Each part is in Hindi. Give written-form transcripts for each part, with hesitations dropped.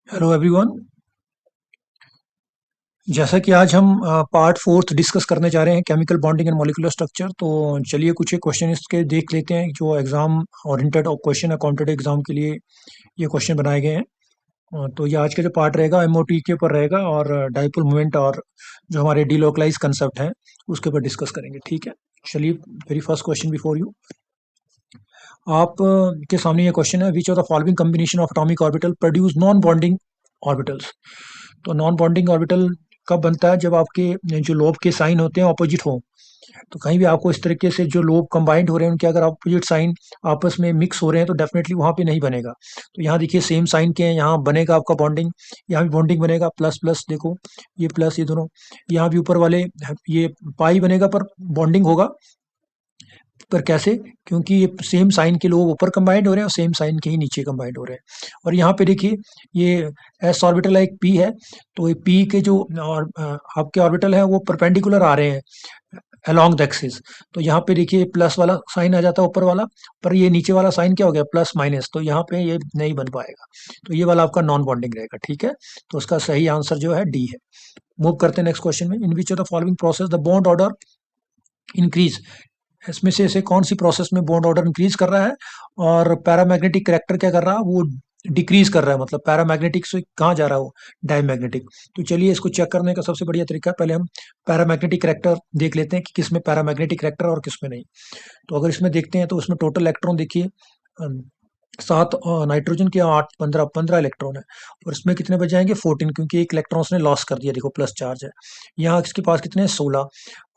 Hello everyone. जैसा कि आज हम पार्ट फोर्थ डिस्कस करने जा रहे हैं, chemical bonding and molecular structure. तो चलिए कुछ एक क्वेश्चन इसके देख लेते हैं जो एग्जाम ओरिएंटेड और क्वेश्चन है, कॉम्पिटेटिव एग्जाम के लिए ये क्वेश्चन बनाए गए हैं। तो ये आज का जो पार्ट रहेगा एमओटी के ऊपर रहेगा, और डाइपोल मोमेंट और जो हमारे डीलोकलाइज कंसेप्ट हैं उसके ऊपर डिस्कस करेंगे। ठीक है, चलिए। Very first question before you, आप के सामने ये क्वेश्चन है, विच of the following combination of atomic orbital produce non bonding orbitals. तो नॉन बॉन्डिंग ऑर्बिटल कब बनता है? जब आपके जो लोब के साइन होते हैं ऑपोजिट हो। तो कहीं भी आपको इस तरीके से जो लोब कंबाइंड हो रहे हैं उनके अगर अपोजिट साइन आपस में मिक्स हो रहे हैं तो डेफिनेटली वहाँ पे नहीं बनेगा। तो यहाँ देखिए सेम साइन के हैं, यहाँ बनेगा आपका बॉन्डिंग, यहाँ भी बॉन्डिंग बनेगा, प्लस प्लस देखो, ये प्लस ये दोनों, यहाँ भी ऊपर वाले ये पाई बनेगा पर बॉन्डिंग होगा। पर कैसे? क्योंकि ये सेम साइन के लोग ऊपर कंबाइंड हो रहे हैं और सेम साइन के ही नीचे कंबाइंड हो रहे हैं। और यहाँ पे देखिए ये एस ऑर्बिटल है, एक पी है। तो ये पी के जो आपके ऑर्बिटल है वो परपेंडिकुलर आ रहे हैं अलोंग द एक्सिस। तो यहाँ पे देखिए प्लस वाला साइन आ जाता है ऊपर वाला, पर ये नीचे वाला साइन क्या हो गया? Plus minus. तो यहाँ पे ये नहीं बन पाएगा। तो ये वाला आपका नॉन बॉन्डिंग रहेगा। ठीक है, तो उसका सही आंसर जो है डी है। मूव करते हैं नेक्स्ट क्वेश्चन में। In which of the following process the bond order increase. इसमें से ऐसे कौन सी प्रोसेस में बॉन्ड ऑर्डर इंक्रीज कर रहा है और पैरामैग्नेटिक करैक्टर क्या कर रहा है? वो डिक्रीज कर रहा है। मतलब पैरामैग्नेटिक से कहाँ जा रहा है वो? डायमैग्नेटिक। तो चलिए इसको चेक करने का सबसे बढ़िया तरीका है, पहले हम पैरामैग्नेटिक करैक्टर देख लेते हैं कि किस में पैरामैग्नेटिक करैक्टर और किस में नहीं। तो अगर इसमें देखते हैं तो उसमें टोटल इलेक्ट्रॉन देखिए, सात नाइट्रोजन के, आठ, पंद्रह, 15 इलेक्ट्रॉन है। और इसमें कितने बच जाएंगे? 14, क्योंकि एक इलेक्ट्रॉन उसने लॉस कर दिया, देखो प्लस चार्ज है। यहाँ इसके पास कितने हैं? 16।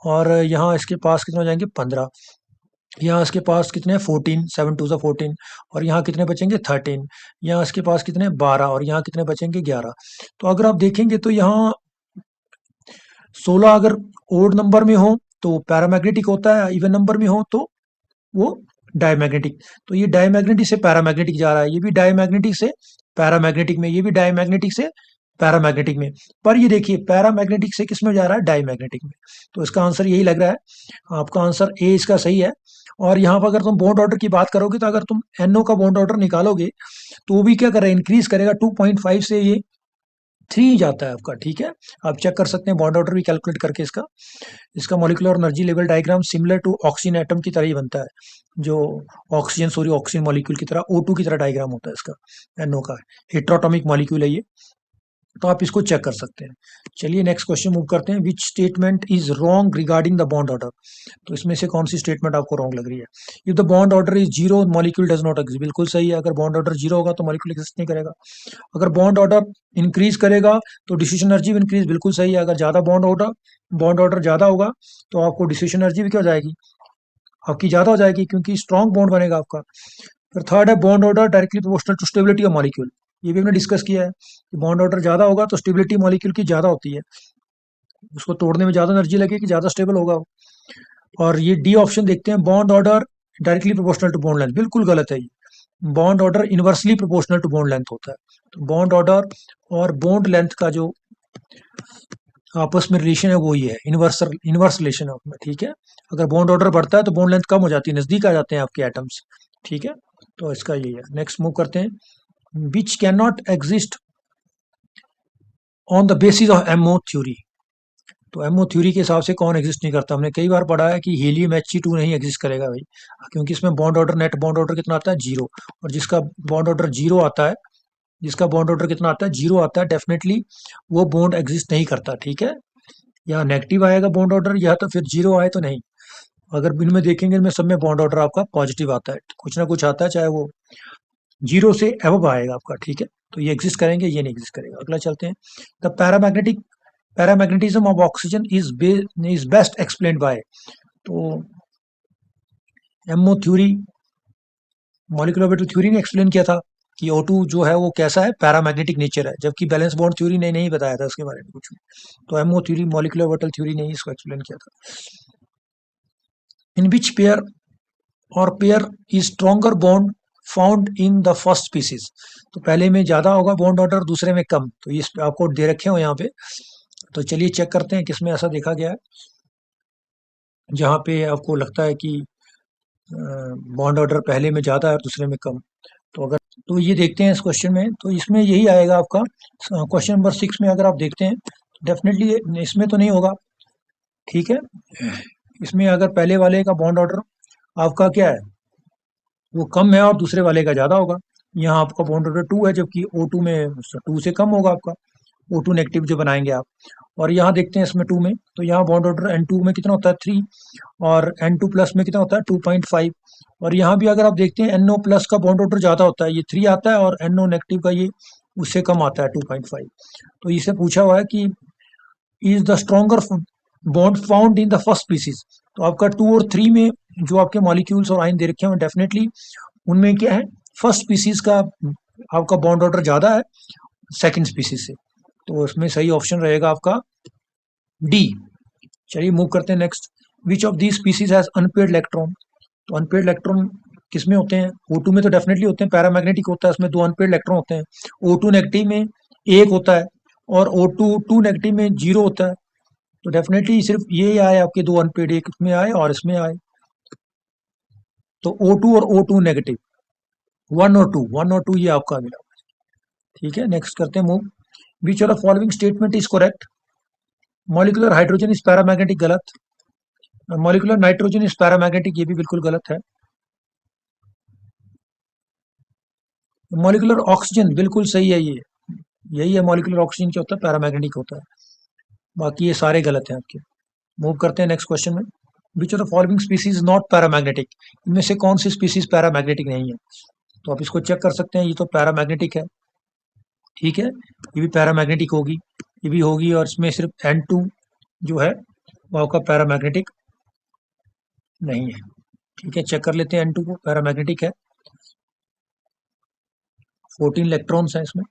और यहाँ इसके पास कितने हो जाएंगे? 15। यहाँ इसके पास कितने हैं? 14, 7 टू ज़ा 14। और यहाँ कितने बचेंगे? 13। यहाँ इसके पास कितने? 12। और यहाँ कितने बचेंगे? 11। तो अगर आप देखेंगे तो यहाँ 16 अगर ओड नंबर में हो तो पैरामैग्नेटिक होता है, इवन नंबर में हो तो वो डायमैग्नेटिक। तो ये डायमैग्नेटिक से पैरामैग्नेटिक जा रहा है, ये भी डायमैग्नेटिक से पैरामैग्नेटिक में, ये भी डायमैग्नेटिक से पैरामैग्नेटिक में। पर ये देखिए पैरामैग्नेटिक से किस में जा रहा है? डायमैग्नेटिक में। तो इसका आंसर यही लग रहा है, आपका आंसर ए इसका सही है। और यहाँ पर अगर तुम बॉन्ड ऑर्डर की बात करोगे तो अगर तुम NO का बॉन्ड ऑर्डर निकालोगे तो वो भी क्या करेगा? इंक्रीज करेगा। 2.5 से ये 3 जाता है आपका। ठीक है, आप चेक कर सकते हैं बॉन्ड ऑर्डर भी कैलकुलेट करके इसका। इसका molecular energy level diagram similar to oxygen atom की तरह ही बनता है, जो ऑक्सीजन मॉलिक्यूल की तरह, O2 की तरह डायग्राम होता है इसका। NO का हेट्रोटॉमिक मॉलिक्यूल है ये। तो आप इसको चेक कर सकते हैं। चलिए नेक्स्ट क्वेश्चन मूव करते हैं। Which statement is wrong regarding the bond order. तो इसमें से कौन सी स्टेटमेंट आपको रॉन्ग लग रही है? If the bond order is zero molecule does not exist. बिल्कुल सही है, अगर बॉन्ड ऑर्डर जीरो होगा तो मॉलिक्यूल एग्जिस्ट नहीं करेगा। अगर बॉन्ड ऑर्डर इंक्रीज करेगा तो डिसिशन एनर्जी भी इंक्रीज। बिल्कुल सही है, अगर ज्यादा बॉन्ड ऑर्डर ज्यादा होगा तो आपको डिसिशन एनर्जी भी क्या हो जाएगी? आपकी ज्यादा हो जाएगी, क्योंकि स्ट्रॉन्ग बॉन्ड बनेगा आपका। फिर थर्ड है bond order directly proportional to stability of molecule. ये भी हमने डिस्कस किया है कि बॉन्ड ऑर्डर ज्यादा होगा तो स्टेबिलिटी मॉलिक्यूल की ज्यादा होती है, उसको तोड़ने में ज्यादा एनर्जी लगेगी, ज्यादा स्टेबल होगा वो। और ये डी ऑप्शन देखते हैं, bond order directly proportional to bond length. बिल्कुल गलत है ये। Bond order inversely proportional to bond length होता है। तो बॉन्ड ऑर्डर और बॉन्ड लेंथ का जो आपस में रिलेशन है वो ये है, इनवर्स रिलेशन है उसमें। ठीक है, अगर बॉन्ड ऑर्डर बढ़ता है तो बॉन्ड लेंथ कम हो जाती है, नजदीक आ जाते हैं आपके एटम्स। ठीक है, तो इसका यही है। नेक्स्ट मूव करते हैं। Which can not exist on the basis of MO theory. तो एमओ थ्योरी के हिसाब से कौन एग्जिस्ट नहीं करता? हमने कई बार पढ़ा है कि हीलियम He2 नहीं एग्जिस्ट करेगा भाई, क्योंकि इसमें bond order, net bond order कितना आता है? जीरो। और जिसका बॉन्ड ऑर्डर जीरो आता है, जिसका बॉन्ड ऑर्डर कितना आता है? जीरो आता है, डेफिनेटली वो बॉन्ड एग्जिस्ट नहीं करता। ठीक है, या नेगेटिव आएगा बॉन्ड ऑर्डर, या तो फिर जीरो आए तो नहीं। अगर इनमें देखेंगे, इनमें सब में बॉन्ड ऑर्डर आपका पॉजिटिव आता है, कुछ ना कुछ आता है, चाहे वो जीरो से एबव आएगा आपका। ठीक है, तो ये एग्जिस्ट करेंगे, ये नहीं एग्जिस्ट करेगा। अगला चलते हैं। The paramagnetism of oxygen is best explained by. तो MO theory, molecular orbital theory ने एक्सप्लेन किया था कि O2 जो है वो कैसा है? पैरामैग्नेटिक नेचर है, जबकि बैलेंस बॉन्ड थ्योरी ने नहीं बताया था उसके बारे में कुछ भी। तो MO theory, molecular orbital theory ने ही इसको एक्सप्लेन किया था। इन विच पेयर और pair is stronger bond found in the first species. तो पहले में ज्यादा होगा बॉन्ड ऑर्डर, दूसरे में कम। तो ये आपको दे रखे हो यहाँ पे। तो चलिए चेक करते हैं किसमें ऐसा देखा गया है जहाँ पे आपको लगता है कि बॉन्ड ऑर्डर पहले में ज्यादा है और दूसरे में कम। तो ये देखते हैं इस क्वेश्चन में, तो इसमें यही आएगा आपका क्वेश्चन नंबर 6 में अगर आप देखते हैं डेफिनेटली इसमें तो नहीं होगा, ठीक है। इसमें अगर पहले वाले का बॉन्ड ऑर्डर आपका क्या है, वो कम है और दूसरे वाले का ज़्यादा होगा। यहाँ आपका बॉन्ड ऑर्डर 2 है, जबकि O2 में 2 से कम होगा आपका, O2 नेगेटिव जो बनाएंगे आप। और यहाँ देखते हैं इसमें 2 में, तो यहाँ बॉन्ड ऑर्डर N2 में कितना होता है 3, और N2 प्लस में कितना होता है 2.5। और यहाँ भी अगर आप देखते हैं NO प्लस का बॉन्ड ऑर्डर ज़्यादा होता है, ये 3 आता है, और NO नेगेटिव का ये उससे कम आता है 2.5। तो इसे पूछा हुआ है कि is the stronger bond found in the first species. तो आपका 2 और 3 में जो आपके मॉलिक्यूल्स और आयन दे रखे हैं डेफिनेटली उनमें क्या है, फर्स्ट स्पीसीज का आपका बॉन्ड ऑर्डर ज़्यादा है सेकंड स्पीसीज से, तो उसमें सही ऑप्शन रहेगा आपका डी। चलिए मूव करते हैं next. Which of these species has unpaired electron. तो अनपेयर्ड इलेक्ट्रॉन किसमें होते हैं, O2 में तो डेफिनेटली होते हैं, पैरामैग्नेटिक होता है, उसमें 2 अनपेयर्ड इलेक्ट्रॉन होते हैं। O2 नेगेटिव में 1 होता है, और O2 नेगेटिव में 0 होता है। तो डेफिनेटली सिर्फ ये आए आपके 2 अनपेयर्ड, एक इसमें आए और इसमें आए। तो O2 और O2 नेगेटिव, 1 और 2 ये आपका मिला, ठीक है। नेक्स्ट करते हैं move. Which of the following statement is correct. Molecular hydrogen is paramagnetic, गलत। मॉलिकुलर नाइट्रोजन इज पैरामैग्नेटिक, ये भी बिल्कुल गलत है। मॉलिकुलर ऑक्सीजन बिल्कुल सही है, ये यही है, मॉलिकुलर ऑक्सीजन क्या होता है, पैरामैग्नेटिक होता है। बाकी ये सारे गलत हैं आपके। मूव करते हैं नेक्स्ट क्वेश्चन में। विच of the following species not paramagnetic. इनमें से कौन सी स्पीसीज पैरामैग्नेटिक नहीं है। तो आप इसको चेक कर सकते हैं, ये तो पैरामैग्नेटिक है, ठीक है, ये भी पैरामैग्नेटिक होगी, ये भी होगी, और इसमें सिर्फ N2 जो है वो आपका पैरामैग्नेटिक नहीं है, ठीक है। चेक कर लेते हैं, N2 को पैरामैग्नेटिक है, 14 इलेक्ट्रॉन्स हैं इसमें,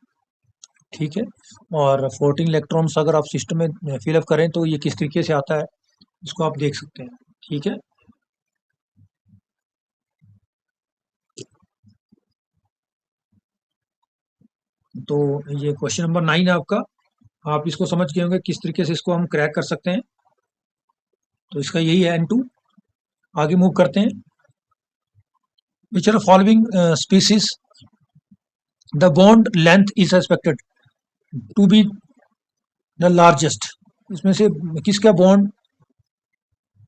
ठीक है। और 14 इलेक्ट्रॉन्स अगर आप सिस्टम में फिलअप करें तो ये किस तरीके से आता है, इसको आप देख सकते हैं, ठीक है। तो ये क्वेश्चन नंबर 9 है आपका, आप इसको समझ गए होंगे किस तरीके से इसको हम क्रैक कर सकते हैं। तो इसका यही है N2। आगे मूव करते हैं। Which are following species the bond length is expected to be the largest. इसमें से किसका बॉन्ड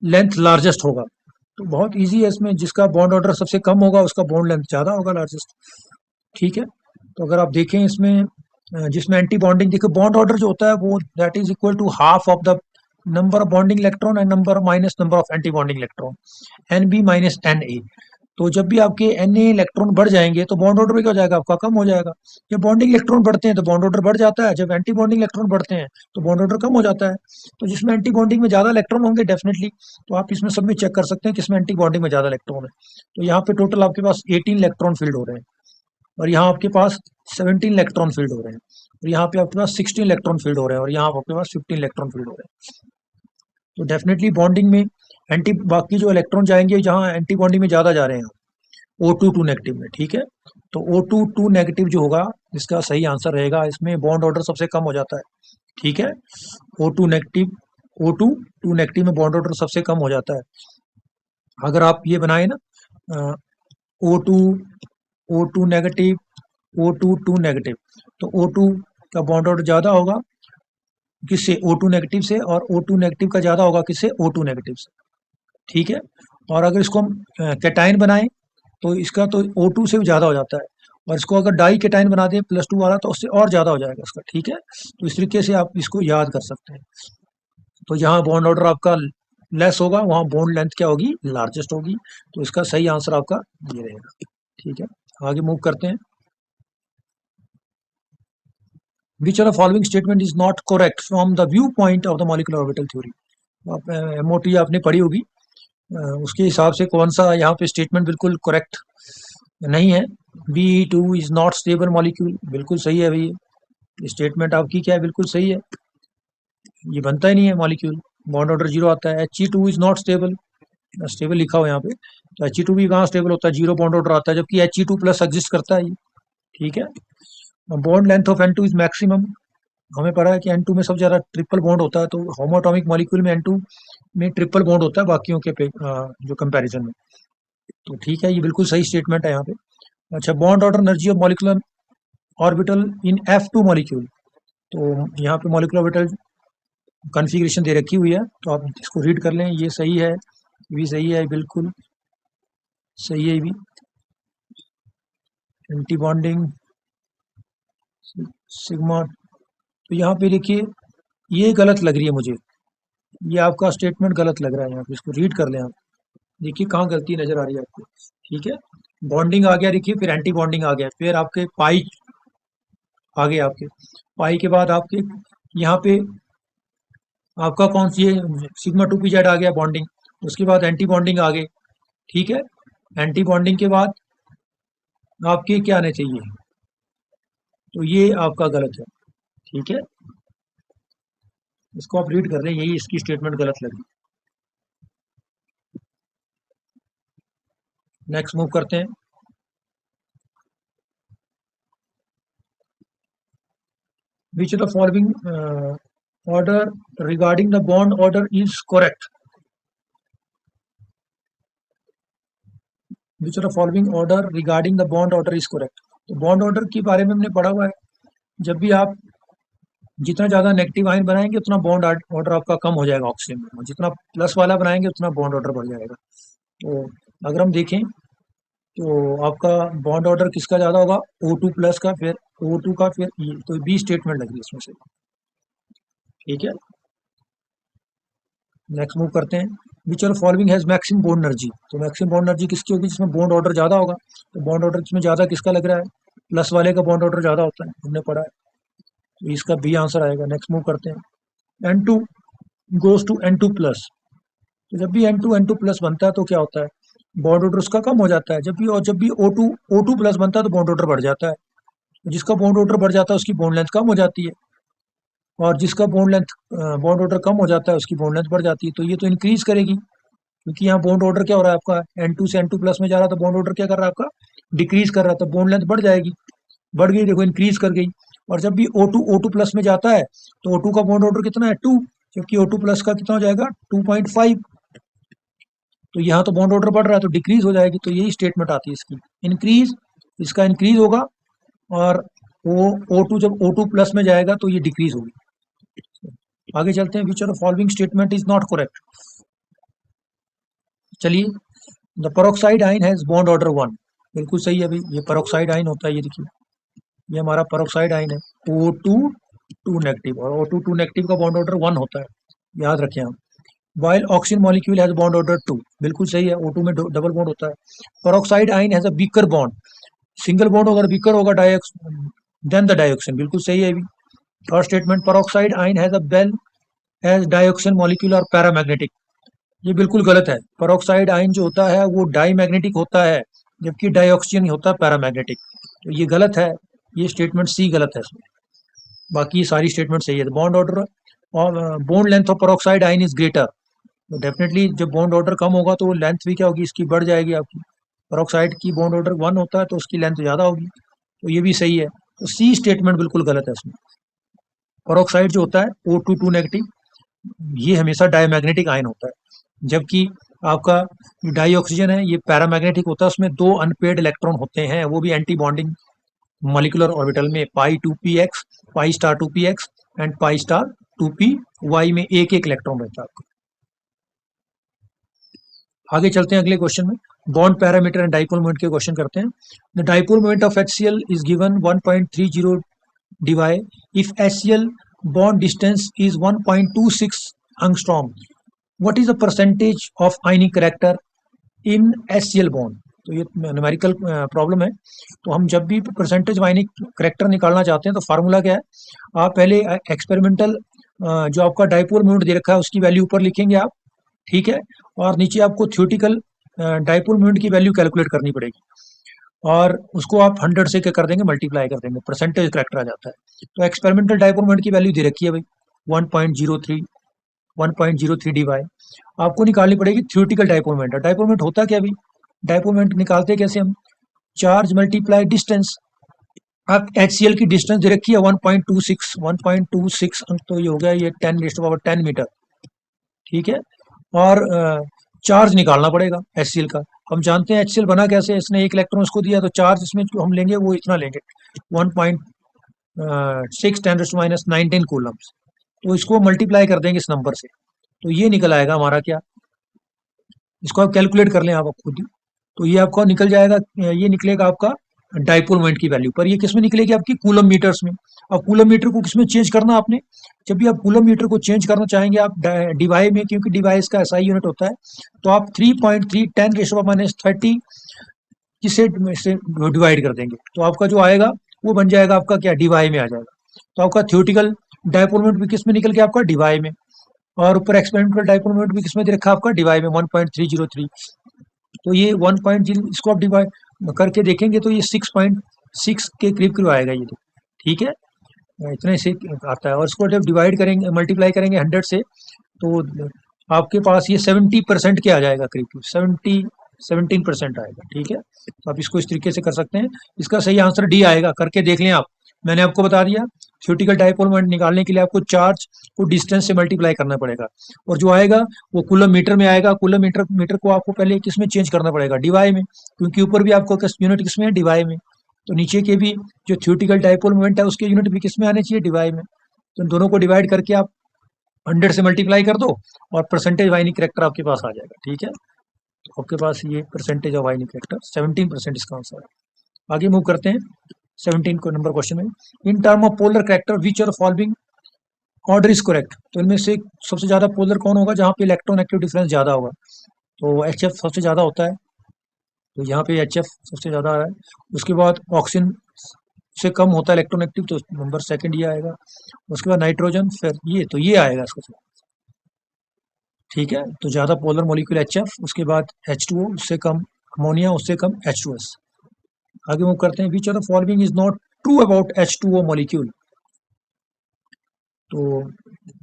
लेंथ लार्जेस्ट होगा। तो बहुत इजी है, इसमें जिसका बॉन्ड ऑर्डर सबसे कम होगा उसका बॉन्ड लेंथ ज़्यादा होगा, लार्जेस्ट, ठीक है। तो अगर आप देखें इसमें जिसमें एंटी बॉन्डिंग, देखो बॉन्ड ऑर्डर जो होता है वो that is equal to half of the number of bonding electron and number minus number of anti bonding electron, NB minus NA। तो जब भी आपके Na इलेक्ट्रॉन बढ़ जाएंगे तो बॉन्ड ऑर्डर भी क्या हो जाएगा आपका, कम हो जाएगा। जब बॉन्डिंग इलेक्ट्रॉन बढ़ते हैं तो बॉन्ड ऑर्डर बढ़ जाता है, जब एंटी बॉन्डिंग इलेक्ट्रॉन बढ़ते हैं तो बॉन्ड ऑर्डर कम हो जाता है। तो जिसमें एंटी बॉन्डिंग में ज़्यादा इलेक्ट्रॉन होंगे डेफिनेटली, तो आप इसमें सब में चेक कर सकते हैं किसमें एंटी बॉन्डिंग में ज़्यादा इलेक्ट्रॉन है। तो यहाँ पे टोटल आपके पास 18 इलेक्ट्रॉन फील्ड हो रहे हैं, और यहाँ आपके पास 17 इलेक्ट्रॉन फील्ड हो रहे हैं, और यहाँ पे आपके पास 16 इलेक्ट्रॉन फील्ड हो रहे हैं, और यहाँ आपके पास 15 इलेक्ट्रॉन फील्ड हो रहे हैं। तो डेफिनेटली बॉन्डिंग में एंटी बाकी जो इलेक्ट्रॉन जाएंगे जहाँ एंटी बॉन्डिंग में ज़्यादा जा रहे हैं, O2 नेगेटिव में, ठीक है। तो O2 नेगेटिव जो होगा इसका सही आंसर रहेगा, इसमें बॉन्ड ऑर्डर सबसे कम हो जाता है, ठीक है। O2 नेगेटिव, O2 नेगेटिव में बॉन्ड ऑर्डर सबसे कम हो जाता है। अगर आप ये बनाए ना O2 O2 negative O2 negative, तो O2 का बॉन्ड ऑर्डर ज़्यादा होगा किससे, O2 नेगेटिव से, और O2 नेगेटिव का ज़्यादा होगा किससे, O2 नेगेटिव से, ठीक है। और अगर इसको हम कैटाइन बनाएं तो इसका तो O2 से भी ज़्यादा हो जाता है, और इसको अगर डाई कैटाइन बना दें +2 वाला तो उससे और ज़्यादा हो जाएगा इसका, ठीक है। तो इस तरीके से आप इसको याद कर सकते हैं। तो जहाँ बॉन्ड ऑर्डर आपका लेस होगा वहाँ बॉन्ड लेंथ क्या होगी, लार्जेस्ट होगी। तो इसका सही आंसर आपका ये रहेगा, ठीक है। आगे मूव करते हैं। Which are the following statement is not correct from the view point of the molecular orbital theory. आप MOT आपने पढ़ी होगी, उसके हिसाब से कौन सा यहाँ पे स्टेटमेंट बिल्कुल करेक्ट नहीं है। Be2 is not stable molecule, बिल्कुल सही है भाई, स्टेटमेंट आपकी क्या है, बिल्कुल सही है, ये बनता ही नहीं है मॉलिक्यूल, बॉन्ड ऑर्डर 0 आता है। He2 is not stable, stable लिखा हो यहाँ पे, तो He2 भी कहाँ स्टेबल होता है, 0 बॉन्ड ऑर्डर आता है, जबकि He2 प्लस एग्जिस्ट करता है ये, ठीक है। Bond length of N2 is maximum, हमें पता है कि N2 में सबसे ज़्यादा ट्रिपल बॉन्ड होता है, तो होमोटॉमिक मॉलिक्यूल में N2 में ट्रिपल बॉन्ड होता है बाकियों के जो कंपैरिजन में। तो ठीक है, ये बिल्कुल सही स्टेटमेंट है यहाँ पे। अच्छा, bond order energy of molecular orbital in F2 molecule. तो यहाँ पे मॉलिक्यूलर ऑर्बिटल कॉन्फ़िगरेशन दे रखी हुई है, तो आप इसको रीड कर लें। ये सही है, ये भी सही है, बिल्कुल सही है ये भी। एंटी बॉन्डिंग सिग्मा, तो यहाँ पे देखिए ये गलत लग रही है मुझे, ये आपका स्टेटमेंट गलत लग रहा है। यहाँ पे इसको रीड कर लें आप, देखिए कहाँ गलती नजर आ रही है आपको। ठीक है, बॉन्डिंग आ गया देखिए, फिर एंटी बॉन्डिंग आ गया, फिर आपके पाई आ गए, आपके पाई के बाद आपके यहाँ पे आपका कौन सी है, सिग्मा 2 pz आ गया बॉन्डिंग, उसके बाद एंटी बॉन्डिंग आ गए। ठीक है, एंटी बॉन्डिंग के बाद आपके क्या आने चाहिए, तो ये आपका गलत है। ठीक है, इसको आप रीड कर लें, यही इसकी स्टेटमेंट गलत लगी। नेक्स्ट मूव करते हैं। विच of the following order regarding the bond order is correct. Which of the following order regarding the bond order is correct. तो बॉन्ड ऑर्डर के बारे में हमने पढ़ा हुआ है, जब भी आप जितना ज़्यादा नेगेटिव आयन बनाएंगे उतना बॉन्ड ऑर्डर आपका कम हो जाएगा ऑक्सीजन में, और जितना प्लस वाला बनाएंगे उतना बॉन्ड ऑर्डर बढ़ जाएगा। तो अगर हम देखें तो आपका बॉन्ड ऑर्डर किसका ज़्यादा होगा, O2+ का, फिर O2 का, फिर E, तो बी स्टेटमेंट लगी इसमें से। ठीक है, नेक्स्ट मूव करते हैं। Which are following has maximum bond energy. तो मैक्सिमम बॉन्ड एनर्जी किसकी होगी, जिसमें बॉन्ड ऑर्डर ज़्यादा होगा। तो बॉन्ड ऑर्डर इसमें ज़्यादा किसका लग रहा है, प्लस वाले का बॉन्ड ऑर्डर ज़्यादा होता है, हमने पढ़ा है, तो इसका बी आंसर आएगा। नेक्स्ट मूव करते हैं। N2 goes to N2+। तो जब भी N2 बनता है तो क्या होता है, बॉन्ड ऑर्डर उसका कम हो जाता है। जब भी O2+ बनता है तो बॉन्ड ऑर्डर बढ़ जाता है। तो जिसका बॉन्ड ऑर्डर बढ़ जाता है उसकी बॉन्ड लेंथ कम हो जाती है, और जिसका बॉन्ड ऑर्डर कम हो जाता है उसकी बॉन्ड लेंथ बढ़ जाती है। तो ये तो इंक्रीज करेगी, क्योंकि यहाँ बॉन्ड ऑर्डर क्या हो रहा है आपका, N2 से N2+ में जा रहा था, बॉन्ड ऑर्डर क्या कर रहा है आपका, डिक्रीज कर रहा था, बॉन्ड लेंथ बढ़ जाएगी, बढ़ गई, देखो इंक्रीज कर गई। और जब भी O2+ में जाता है तो O2 का बॉन्ड ऑर्डर कितना है, 2, जबकि O2+ का कितना हो जाएगा, 2.5। तो यहाँ तो बॉन्ड ऑर्डर बढ़ रहा है तो डिक्रीज हो जाएगी, तो यही स्टेटमेंट आती है इसकी, इंक्रीज, इसका इंक्रीज होगा, और वो O2 जब O2+ में जाएगा तो ये डिक्रीज होगी। आगे चलते हैं। Which are the following statement is not correct. चलिए, the peroxide ion has bond order 1, बिल्कुल सही है भाई, ये पेरोक्साइड आयन होता है, ये देखिए ये हमारा पेरोक्साइड आयन है, O2 नेगेटिव, और O2 नेगेटिव का बॉन्ड ऑर्डर 1 होता है, याद रखें आप। While oxygen molecule has bond order 2, बिल्कुल सही है, O2 में डबल बॉन्ड होता है। Peroxide ion has a weaker bond, single bond अगर वीकर होगा देन द डाइऑक्सिन, बिल्कुल सही है अभी। और statement, peroxide ion has a bell as dioxin molecule और पैरामैग्नेटिक, ये बिल्कुल गलत है। पेरोक्साइड आयन जो होता है वो डाईमैग्नेटिक होता है, जबकि डाइऑक्सिन होता है पैरामैग्नेटिक, तो ये गलत है, ये स्टेटमेंट सी गलत है इसमें, बाकी ये सारी स्टेटमेंट सही है। बॉन्ड ऑर्डर और bond length of peroxide ion is greater, तो डेफिनेटली जब बॉन्ड ऑर्डर कम होगा तो लेंथ भी क्या होगी, इसकी बढ़ जाएगी आपकी। पेरोक्साइड की बॉन्ड ऑर्डर 1 होता है तो उसकी लेंथ ज़्यादा होगी, तो ये भी सही है, तो सी स्टेटमेंट बिल्कुल गलत है इसमें। पेरोक्साइड जो होता है O2 नेगेटिव, ये हमेशा डायमैग्नेटिक आयन होता है, जबकि आपका डाई ऑक्सीजन है ये पैरामैग्नेटिक होता है, उसमें 2 अनपेड इलेक्ट्रॉन होते हैं, वो भी एंटी बॉन्डिंग मॉलिक्यूलर ऑर्बिटल में, पाई 2px, pi star 2px and pi star 2py में एक एक इलेक्ट्रॉन रहता है आपका। आगे चलते हैं अगले क्वेश्चन में, bond parameter and dipole moment के क्वेश्चन करते हैं। The dipole moment of HCl is given 1.30 debye if HCl bond distance is 1.26 angstrom. What is the percentage of ionic character in HCl bond? तो ये न्यूमेरिकल प्रॉब्लम है, तो हम जब भी परसेंटेज आयनिक करेक्टर निकालना चाहते हैं तो फार्मूला क्या है, आप पहले एक्सपेरिमेंटल जो आपका डाइपोल मोमेंट दे रखा है उसकी वैल्यू ऊपर लिखेंगे आप, ठीक है, और नीचे आपको थ्योरेटिकल डाइपोल मोमेंट की वैल्यू कैलकुलेट करनी पड़ेगी, और उसको आप 100 से क्या कर देंगे, मल्टीप्लाई कर देंगे, परसेंटेज करेक्टर आ जाता है। तो एक्सपेरिमेंटल डाइपोल मोमेंट की वैल्यू दे रखी है भाई 1.03 डिवाई, आपको निकालनी पड़ेगी theoretical dipole moment. Dipole moment होता क्या भाई, डाइपोल मोमेंट निकालते कैसे हम, चार्ज मल्टीप्लाई डिस्टेंस। अब HCl की डिस्टेंस दे रखी है 1.26 अंक, तो ये हो गया ये 10 10 मीटर, ठीक है, और चार्ज निकालना पड़ेगा HCl का। हम जानते हैं HCl बना कैसे, इसने एक इलेक्ट्रॉन उसको दिया, तो चार्ज इसमें जो हम लेंगे वो इतना लेंगे, 1.6 × 10⁻19 कूलम्स। तो इसको मल्टीप्लाई कर देंगे इस नंबर से, तो ये निकल आएगा हमारा क्या, इसको आप कैलकुलेट कर लें आप खुद ही। तो ये आपका निकल जाएगा, ये निकलेगा आपका डाइपोल मोमेंट की वैल्यू, पर ये किस में निकलेगी, आपकी कूलम मीटर्स में। अब कूलम मीटर को किस में चेंज करना आपने, जब भी आप कूलम मीटर को चेंज करना चाहेंगे आप डिवाई में, क्योंकि डिवाइस का SI यूनिट होता है, तो आप 3.3 10⁻30 किसे से डिवाइड कर देंगे, तो आपका जो आएगा वो बन जाएगा आपका क्या, डिवाई में आ जाएगा। तो आपका थ्योरेटिकल डाइपोल मोमेंट भी किस में निकल के आपका डिवाई में, और ऊपर एक्सपेरिमेंटल डाइपोल मोमेंट भी किसमें दे रखा है आपका, डिवाई में 1.303। तो ये 1.0 इसको आप डिवाइड करके देखेंगे तो ये 6.6 के करीब करीब आएगा ये, तो ठीक है, इतने से आता है। और इसको जब डिवाइड करेंगे, मल्टीप्लाई करेंगे 100 से, तो आपके पास ये 70% के आ जाएगा, करीब करीब 17% आएगा, ठीक है। तो आप इसको इस तरीके से कर सकते हैं। इसका सही आंसर डी आएगा, करके देख लें आप, मैंने आपको बता दिया। थ्योरेटिकल डाइपोल मोमेंट निकालने के लिए आपको चार्ज को डिस्टेंस से मल्टीप्लाई करना पड़ेगा, और जो आएगा वो कूलम मीटर में आएगा। कूलम मीटर को आपको पहले किस में चेंज करना पड़ेगा, डिवाई में, क्योंकि ऊपर भी आपको यूनिट किस में है, डिवाई में। तो नीचे के भी जो थ्योरेटिकल डाइपोल मोमेंट है उसके यूनिट भी किस में आने चाहिए, डिवाई में। तो इन दोनों को डिवाइड करके आप 100 से मल्टीप्लाई कर दो, और परसेंटेज वाइनिंग करेक्टर आपके पास आ जाएगा, ठीक है। तो आपके पास ये परसेंटेज ऑफ वाइनिंग करेक्टर 17% इसका आंसर है। आगे मूव करते हैं 17 को नंबर क्वेश्चन में। In term of polar character which are following order is correct. तो इनमें से सबसे ज्यादा पोलर कौन होगा, जहाँ पे इलेक्ट्रॉन एक्टिव डिफरेंस ज्यादा होगा, तो HF सबसे ज्यादा होता है, तो यहाँ पे HF सबसे ज्यादा आ रहा है। उसके बाद ऑक्सीजन से कम होता है इलेक्ट्रॉन एक्टिव, तो नंबर सेकंड ये आएगा। उसके बाद नाइट्रोजन, फिर ये, तो ये आएगा इसका, ठीक है। तो ज़्यादा पोलर मॉलिक्यूल HF, उसके बाद H2O, उससे कम अमोनिया, उससे कम H2S। आगे मूव करते हैं, which are the following is not true about H2O molecule. तो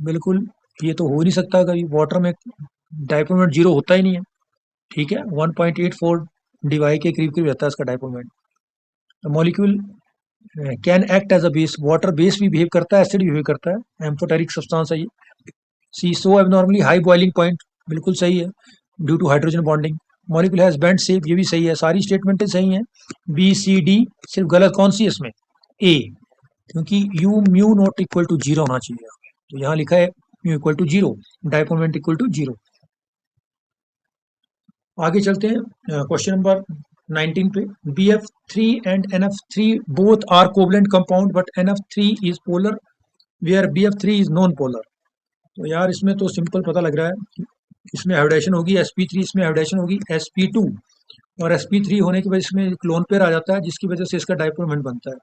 बिल्कुल ये तो हो नहीं सकता, कभी वाटर में डाइपोल मोमेंट 0 होता ही नहीं है, ठीक है। 1.84 डिवाई के करीब करीब रहता है इसका dipole moment. Molecule can act as a base, water base भी बिहेव करता है, एसिड भी बिहेव करता है, एम्फोटेरिक सब्सटेंस है ये। See so abnormally high boiling point, बिल्कुल सही है, due to hydrogen bonding. Molecule has bent shape, ये भी सही है, सारी स्टेटमेंटें सही हैं। B, C, D, सिर्फ गलत कौन सी है इसमें, A, क्योंकि you mu not equal to 0 होना चाहिए, तो यहाँ लिखा है mu equal to 0, dipole moment equal to 0। आगे चलते हैं क्वेश्चन नंबर 19 पे। BF3 and NF3 both are covalent compound but NF3 is polar where BF3 is non polar. तो यार इसमें तो सिंपल पता लग रहा है, इसमें हाइब्रिडेशन होगी sp3, इसमें हाइब्रिडेशन होगी sp2, और sp3 होने की वजह से इसमें क्लोन पेयर आ जाता है, जिसकी वजह से इसका डाइपोल मोमेंट बनता है।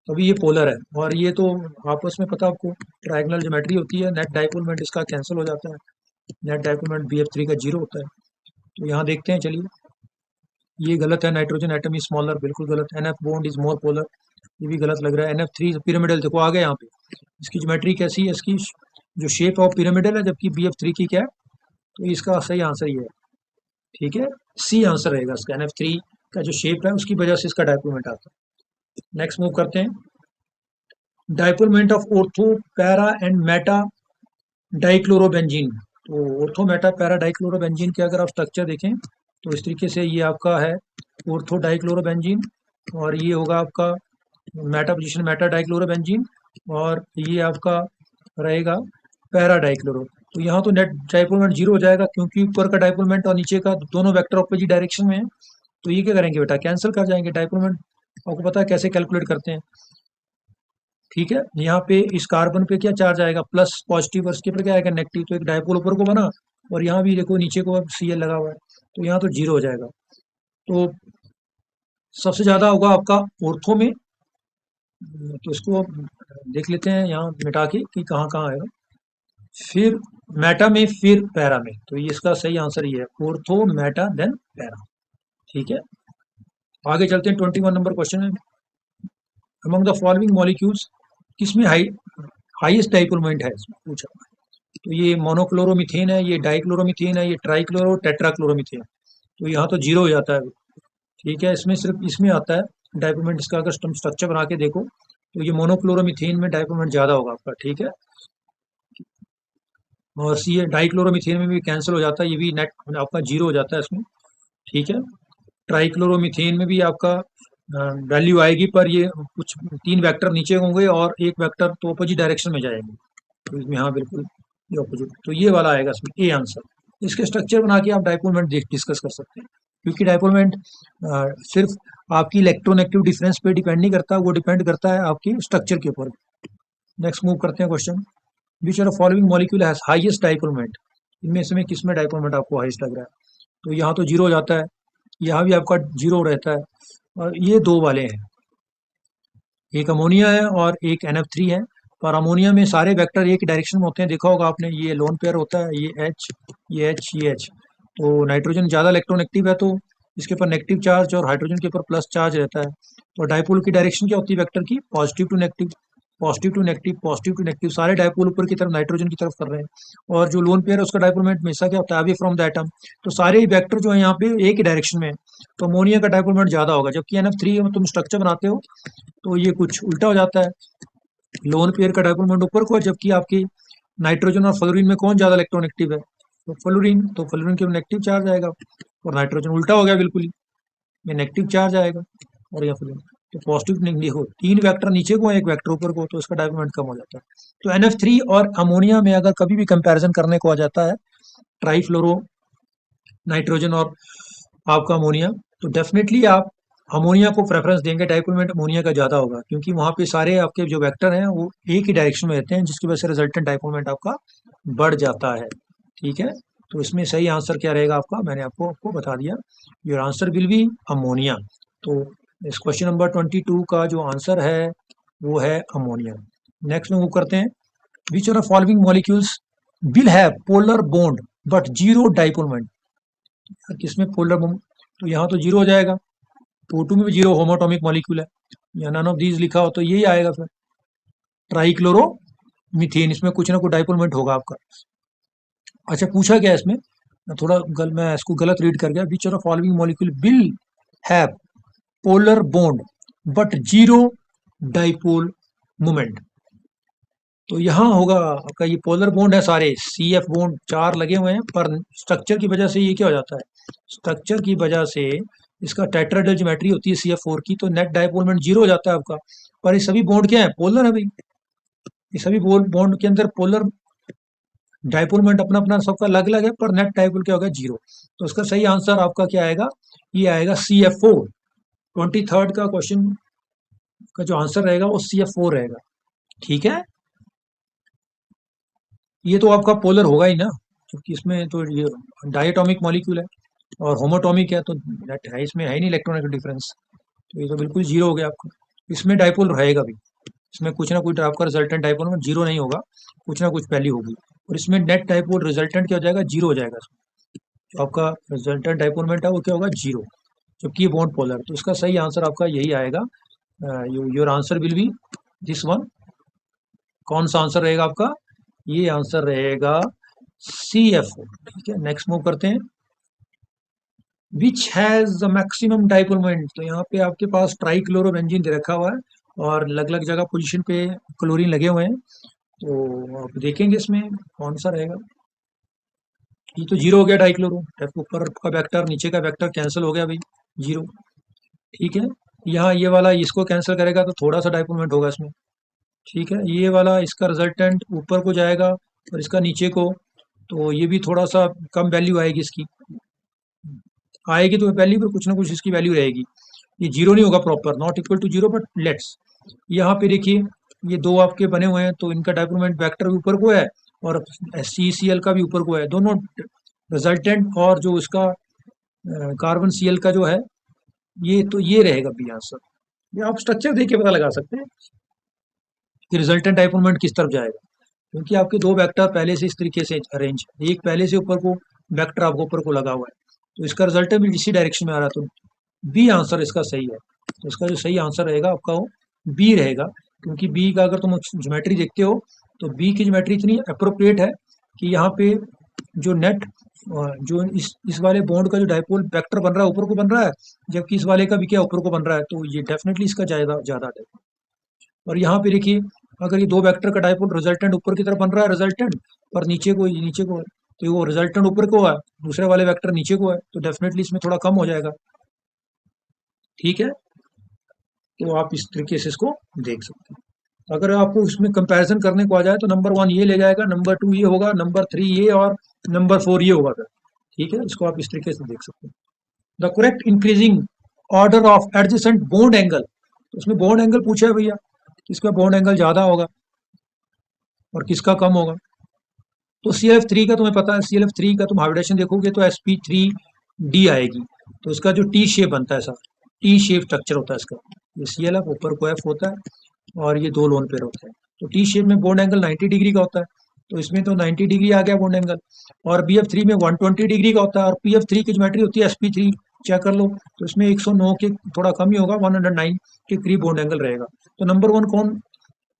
तभी ये पोलर है, और ये तो आपस में पता आपको ट्रायंगुलर ज्योमेट्री होती है, नेट डाइपोल मोमेंट इसका कैंसिल हो जाता है, नेट डाइपोल मोमेंट BF3 का 0 होता है। तो यहाँ देखते हैं, चलिए, ये गलत है, नाइट्रोजन एटम इज स्मॉलर, बिल्कुल गलत। NF bond is more polar, ये भी गलत लग रहा है। NF3 पिरामिडल, देखो आ गया यहाँ पे, इसकी ज्योमेट्री कैसी है, इसकी जो शेप ऑफ पिरामिडल है, जबकि BF3 की क्या है, तो इसका सही आंसर ये है, ठीक है, सी आंसर रहेगा इसका। NF3 का जो शेप है उसकी वजह से इसका डाइपोल मोमेंट आता है। नेक्स्ट मूव करते हैं, dipole moment of ortho para and Meta dichlorobenzene. तो ऑर्थो मेटा पैरा डाइक्लोरोबेंजीन के अगर आप स्ट्रक्चर देखें तो इस तरीके से ये आपका है ऑर्थो डाइक्लोरोबेंजीन, और ये होगा आपका मेटा पोजीशन मेटा डाइक्लोरोबेंजीन, और ये आपका रहेगा पैरा डाइक्लोरो। तो यहाँ तो नेट डाइपोल मोमेंट 0 हो जाएगा, क्योंकि ऊपर का डाइपोल मोमेंट और नीचे का दोनों वेक्टर ऑपोजिट डायरेक्शन में है। तो ये क्या करेंगे बेटा, कैंसिल कर जाएंगे। डाइपोल मोमेंट आपको पता है कैसे कैलकुलेट करते हैं, ठीक है। यहाँ पे इस कार्बन पे क्या चार्ज आएगा, प्लस पॉजिटिव, और इसके पर क्या आएगा, नेगेटिव। तो एक डाइपोल ऊपर को बना, और यहाँ भी देखो नीचे को Cl लगा हुआ है, तो यहाँ तो 0 हो जाएगा। तो सबसे ज्यादा होगा आपका ऑर्थो में, तो इसको देख लेते हैं यहाँ मिटा के कि कहाँ कहाँ आएगा, फिर मेटा में, फिर पैरा में। तो ये इसका सही आंसर ये है, ऑर्थो मेटा देन पैरा, ठीक है। आगे चलते हैं 21 नंबर क्वेश्चन में। अमंग द फॉलोइंग मॉलिक्यूल्स किसमें हाईएस्ट डाइपोल मोमेंट है, इसमें पूछा। तो ये मोनोक्लोरोमीथेन है, ये डाइक्लोरोमीथेन है, ये ट्राइक्लोरो टेट्राक्लोरोमीथेन। तो यहाँ तो 0 हो जाता है, ठीक है। इसमें सिर्फ इसमें आता है डाइपोल मोमेंट, इसका अगर तुम स्ट्रक्चर बना के देखो तो ये मोनोक्लोरोमीथेन में डाइपोल मोमेंट ज़्यादा होगा आपका, ठीक है। और सी डाइक्लोरोमीथेन में भी कैंसिल हो जाता है, ये भी नेट आपका जीरो हो जाता है इसमें। ठीक है, ट्राइक्लोरोमीथेन में भी आपका वैल्यू आएगी, पर ये कुछ 3 वेक्टर नीचे होंगे और 1 वेक्टर तो अपोजिट डायरेक्शन में जाएंगे। तो इसमें हाँ बिल्कुल ये अपोजिट, तो ये वाला आएगा इसमें ए आंसर। इसके स्ट्रक्चर बना के आप डाइपोल मोमेंट डिस्कस कर सकते हैं, क्योंकि डाइपोल मोमेंट सिर्फ आपकी इलेक्ट्रोनेगेटिव डिफरेंस पे डिपेंड नहीं करता, वो डिपेंड करता है आपकी स्ट्रक्चर के ऊपर। नेक्स्ट मूव करते हैं question, which are following molecule has highest dipole moment, इनमें से में किस में डाइपोल मोमेंट आपको हाईएस्ट लग रहा है? तो यहाँ तो जीरो हो जाता है, यहाँ भी आपका जीरो रहता है, और ये दो वाले हैं, एक अमोनिया है और एक NF3 है। पर अमोनिया में सारे वेक्टर एक डायरेक्शन में होते हैं, देखा होगा आपने, ये लोन पेयर होता है, ये H, ये H, ये H। तो नाइट्रोजन ज़्यादा इलेक्ट्रोनेगेटिव है, तो इसके ऊपर नेगेटिव चार्ज और हाइड्रोजन के ऊपर प्लस चार्ज रहता है। तो डाइपोल की डायरेक्शन क्या होती है वेक्टर की? Positive to negative, positive to negative, positive to negative, सारे डाइपोल ऊपर की तरफ नाइट्रोजन की तरफ कर रहे हैं। और जो लोन पेयर है उसका डाइपोल मोमेंट हमेशा क्या होता है? Away from the atom. तो सारे वेक्टर जो है यहाँ पे एक ही डायरेक्शन में है, तो अमोनिया का डाइपोल मोमेंट ज़्यादा होगा। जबकि NF3 में तुम स्ट्रक्चर बनाते हो तो ये कुछ उल्टा हो जाता है, लोन पेयर का डाइपोल मोमेंट ऊपर को है, जबकि आपकी नाइट्रोजन और फ्लोरीन में कौन ज़्यादा इलेक्ट्रोनेगेटिव है? तो फ्लोरीन, तो फ्लोरीन के नेगेटिव चार्ज आएगा, और नाइट्रोजन उल्टा हो गया बिल्कुल ही, ये नेगेटिव चार्ज आएगा, और यहाँ फ्लोरीन तो पॉजिटिव नहीं हो, 3 वेक्टर नीचे को है, 1 वेक्टर ऊपर को, तो इसका डाइपोल मोमेंट कम हो जाता है। तो NF3 और अमोनिया में अगर कभी भी कंपैरिजन करने को आ जाता है, ट्राईफ्लोरो नाइट्रोजन और आपका अमोनिया, तो डेफिनेटली आप अमोनिया को प्रेफरेंस देंगे, डाइपोल मोमेंट अमोनिया का ज़्यादा होगा, क्योंकि वहाँ पे सारे आपके जो वेक्टर हैं वो एक ही डायरेक्शन में रहते हैं, जिसकी वजह से रिजल्टेंट डाइपोल मोमेंट आपका बढ़ जाता है। ठीक है, तो इसमें सही आंसर क्या रहेगा आपका, मैंने आपको बता दिया, your answer will be ammonia. तो इस क्वेश्चन नंबर 22 का जो आंसर है वो है अमोनिया। नेक्स्ट में वो करते हैं, which are the following molecules will have polar bond but zero dipole moment. किसमें पोलर बॉन्ड? तो यहाँ तो जीरो हो जाएगा, O2 में भी जीरो होमोटॉमिक मॉलिक्यूल है, या नन ऑफ दीज लिखा हो तो यही आएगा फिर, ट्राइक्लोरो मीथेन, इसमें कुछ ना कुछ डाइपोल मोमेंट होगा आपका। अच्छा, पूछा क्या है इसमें, मैं इसको गलत रीड कर गया, which are following molecule will have polar bond but zero dipole moment. तो यहाँ होगा आपका, ये पोलर बॉन्ड है सारे, CF बॉन्ड 4 लगे हुए हैं, पर स्ट्रक्चर की वजह से ये क्या हो जाता है, स्ट्रक्चर की वजह से इसका टेट्राहेड्रल ज्योमेट्री होती है CF4 की, तो नेट डाइपोल मोमेंट जीरो हो जाता है आपका। पर ये सभी बॉन्ड क्या है? पोलर है भाई, ये सभी बॉन्ड के अंदर पोलर डाइपोल मोमेंट अपना अपना सबका अलग अलग है, पर नेट डाइपोल क्या होगा? जीरो। तो इसका सही आंसर आपका क्या आएगा? ये आएगा CF4। 23rd का क्वेश्चन का जो आंसर रहेगा वो CF4 रहेगा। ठीक है, ये तो आपका पोलर होगा ही ना, क्योंकि इसमें तो ये डायटोमिक मॉलिक्यूल है और होमोटॉमिक है, तो नेट है इसमें, है ही नहीं इलेक्ट्रॉनिक डिफरेंस, तो ये तो बिल्कुल जीरो हो गया आपका। इसमें डाइपोल रहेगा भी, इसमें कुछ ना कुछ आपका रिजल्टेंट डाइपोल में जीरो नहीं होगा, कुछ ना कुछ वैल्यू होगी, और इसमें नेट डाइपोल रिजल्टेंट क्या हो जाएगा? जीरो हो जाएगा। जो आपका रिजल्टेंट डाइपोल मोमेंट है वो क्या होगा? जीरो, जबकि ये बॉन्ड पोलर, तो इसका सही आंसर आपका यही आएगा, your answer will be this one. कौन सा आंसर रहेगा आपका? ये आंसर रहेगा CF4। ठीक है, नेक्स्ट मूव करते हैं, which has the maximum dipole moment. तो यहाँ पे आपके पास ट्राइक्लोरोबेंजीन दे रखा हुआ है, और अलग अलग जगह पोजीशन पे क्लोरीन लगे हुए हैं, तो आप देखेंगे इसमें कौन सा रहेगा। ये तो जीरो हो गया डाइक्लोरो, ऊपर का वेक्टर नीचे का वेक्टर कैंसिल हो गया भाई, जीरो। ठीक है, यहाँ ये वाला इसको कैंसिल करेगा तो थोड़ा सा डाइपोल मोमेंट होगा इसमें। ठीक है, ये वाला इसका रिजल्टेंट ऊपर को जाएगा और इसका नीचे को, तो ये भी थोड़ा सा कम वैल्यू आएगी इसकी, आएगी तो वैल्यू पर कुछ ना कुछ इसकी वैल्यू रहेगी। ये जीरो नहीं होगा proper, not equal to zero, but let's, यहाँ पे देखिए ये दो आपके बने हुए हैं, तो इनका डाइपोल मोमेंट वेक्टर भी ऊपर को है और CCl का भी ऊपर को है, दोनों रिजल्टेंट, और जो इसका कार्बन Cl का जो है, ये तो ये रहेगा बी आंसर। ये आप स्ट्रक्चर देख के पता लगा सकते हैं कि रिजल्टेंट डाइपोल मोमेंट किस तरफ जाएगा, क्योंकि आपके दो वेक्टर पहले से इस तरीके से अरेंज है, एक पहले से ऊपर को वेक्टर आपको ऊपर को लगा हुआ है, तो इसका रिजल्टेंट भी इसी डायरेक्शन में आ रहा है, तो बी आंसर इसका सही है। तो इसका जो सही आंसर रहेगा आपका वो बी रहेगा, क्योंकि बी का अगर तुम ज्योमेट्री देखते हो तो बी की ज्योमेट्री इतनी अप्रोप्रिएट है कि यहाँ पे जो नेट जो इस वाले बॉन्ड का जो डाइपोल वेक्टर बन रहा है ऊपर को बन रहा है, जबकि इस वाले का भी क्या ऊपर को बन रहा है, तो ये डेफिनेटली इसका ज़्यादा ज़्यादा है। और यहाँ पे देखिए अगर ये दो वेक्टर का डायपोल रिजल्टेंट ऊपर की तरफ बन रहा है रिजल्टेंट, पर नीचे को है, तो वो रिजल्टेंट ऊपर को है, दूसरे वाले वेक्टर नीचे को है, तो डेफिनेटली इसमें थोड़ा कम हो जाएगा। ठीक है, तो आप इस तरीके से इसको देख सकते हैं। अगर आपको इसमें कंपैरिजन करने को आ जाए तो नंबर 1 ये ले जाएगा, नंबर 2 ये होगा, नंबर 3 ये और नंबर 4 ये होगा फिर। ठीक है, इसको आप इस तरीके से देख सकते हैं। The correct increasing order of adjacent bond angle, तो उसमें बॉन्ड एंगल पूछा है भैया, किसका बॉन्ड एंगल ज़्यादा होगा और किसका कम होगा। तो CF3 का तुम्हें पता है, CF3 का तुम हाइब्रिडेशन देखोगे तो sp3d आएगी, तो इसका जो टी शेप बनता है सर, टी शेप स्ट्रक्चर होता है इसका, ये ClF ऊपर को F होता है और ये दो लोन पेयर होते हैं, तो टी शेप में बॉन्ड एंगल 90 डिग्री का होता है, तो इसमें तो 90 डिग्री आ गया बॉन्ड एंगल, और BF3 में 120 डिग्री का होता है, और PF3 की ज्योमेट्री होती है sp3, चेक कर लो, तो इसमें 109 के थोड़ा कम ही होगा, 109 के करीब बॉन्ड एंगल रहेगा। तो नंबर 1 कौन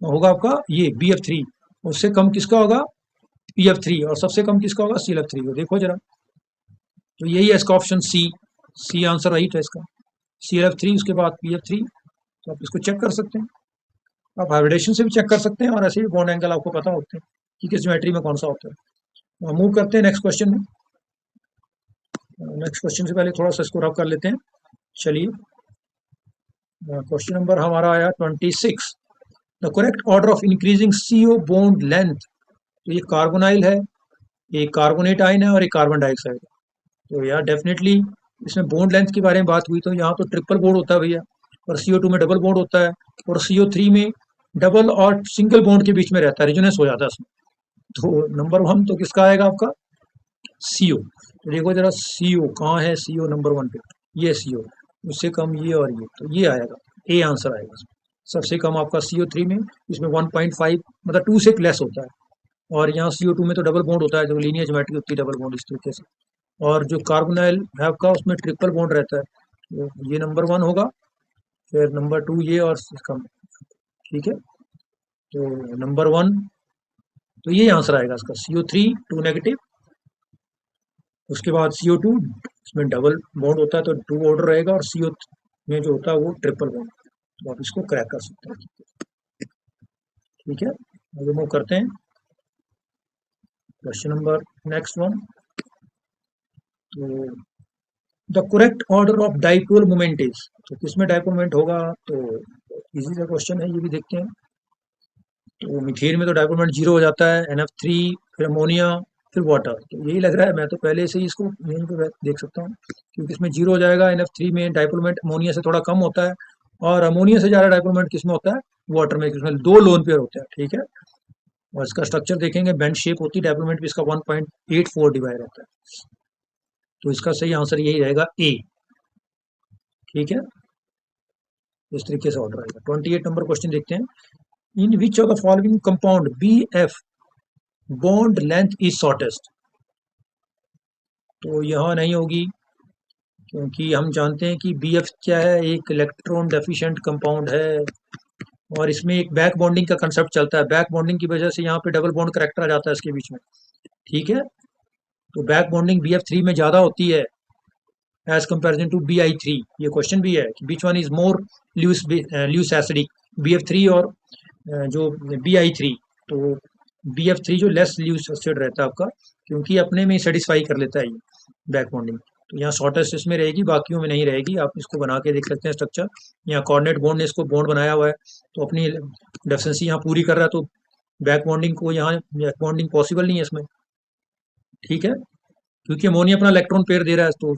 होगा आपका, ये BF3, उससे कम किसका होगा PF3, और सबसे कम किसका होगा ClF3 को, देखो जरा। तो यही है इसका ऑप्शन सी आंसर राइट है इसका, ClF3 उसके बाद PF3, तो आप इसको चेक कर सकते हैं। आप हाइब्रिडेशन से भी चेक कर सकते हैं और ऐसे भी बॉन्ड एंगल आपको पता होते हैं कि किस ज्योमेट्री में कौन सा होता है। मूव करते हैं नेक्स्ट क्वेश्चन में। नेक्स्ट क्वेश्चन से पहले थोड़ा सा इसको रब कर लेते हैं। चलिए, क्वेश्चन नंबर हमारा आया 26। The correct order of increasing CO bond length, तो ये कार्बोनाइल है, एक कार्बोनेट आयन है और एक कार्बन डाइऑक्साइड है। तो यार डेफिनेटली इसमें बॉन्ड लेंथ के बारे में बात हुई, तो यहाँ तो ट्रिपल बॉन्ड होता है भैया, और CO2 में डबल बॉन्ड होता है, और CO3 में डबल और सिंगल बॉन्ड के बीच में रहता है, रिजोनेंस हो जाता है उसमें। तो नंबर 1 तो किसका आएगा आपका, CO। तो देखो जरा CO कहाँ है, CO नंबर 1 पे, ये CO, उससे कम ये और ये, तो ये आएगा, ए आंसर आएगा इसमें। सबसे कम आपका CO3 में, इसमें 1.5 मतलब 2 से लेस होता है, और यहाँ CO2 में तो डबल बॉन्ड होता है, जो लीनियर ज्योमेट्री होती है डबल बॉन्ड इस तरीके से, और जो कार्बोनाइल है आपका उसमें ट्रिपल बॉन्ड रहता है, तो ये नंबर 1 होगा, फिर नंबर 2 ये और इसका। ठीक है, तो नंबर 1, तो ये आंसर आएगा इसका, CO3 2 नेगेटिव, उसके बाद CO2 इसमें डबल बॉन्ड होता है तो 2 ऑर्डर रहेगा, और CO में जो होता है वो ट्रिपल बॉन्ड, तो आप इसको क्रैक कर सकते हैं। ठीक है, आगे मूव करते हैं क्वेश्चन नंबर नेक्स्ट वन। तो the correct order of dipole moment is, तो किसमें डाइपोल मोमेंट होगा, तो इजी सा क्वेश्चन है, ये भी देखते हैं। तो मीथेन में तो डाइपोल मोमेंट 0 हो जाता है, NF3, फिर अमोनिया, फिर वाटर, तो यही लग रहा है, मैं तो पहले से ही इसको यहीं पे देख सकता हूँ, क्योंकि इसमें 0 हो जाएगा, NF3 में डाइपोल मोमेंट अमोनिया से थोड़ा कम होता है, और अमोनिया से ज़्यादा डाइपोल मोमेंट किसमें होता है, वाटर में, जिसमें 2 लोन पेयर होते हैं। ठीक है, और इसका स्ट्रक्चर देखेंगे, बेंड शेप होती है, डाइपोल मोमेंट भी इसका 1.84 डिवाइड रहता है, तो इसका सही आंसर यही रहेगा ए। ठीक है, इस तरीके से ऑर्डर आएगा। 28 नंबर क्वेश्चन देखते हैं। In which of the following compound BF bond length is shortest, तो यहाँ नहीं होगी, क्योंकि हम जानते हैं कि BF क्या है, एक इलेक्ट्रॉन डेफिशिएंट कंपाउंड है, और इसमें एक बैक बॉन्डिंग का कंसेप्ट चलता है, बैक बॉन्डिंग की वजह से यहाँ पे डबल बॉन्ड करेक्टर आ जाता है इसके बीच में। ठीक है, तो बैक बॉन्डिंग BF3 में ज़्यादा होती है एज कंपेरिजन टू BI3। ये क्वेश्चन भी है कि which one is more Luce acidic, BF3 और जो BI3, तो BF3 जो लेस ल्यूस एसिड रहता है आपका, क्योंकि अपने में ही सेटिस्फाई कर लेता है ये बैक बॉन्डिंग, तो यहाँ शॉर्टेस्ट इसमें रहेगी, बाकियों में नहीं रहेगी। आप इसको बना के देख सकते हैं स्ट्रक्चर, यहाँ कोऑर्डिनेट बॉन्ड ने इसको बॉन्ड बनाया हुआ है, तो अपनी डेफिशिएंसी यहाँ पूरी कर रहा है, तो बैक बॉन्डिंग को यहाँ बैक बॉन्डिंग पॉसिबल नहीं है इसमें। ठीक है, क्योंकि अमोनिया अपना इलेक्ट्रॉन पेयर दे रहा है, तो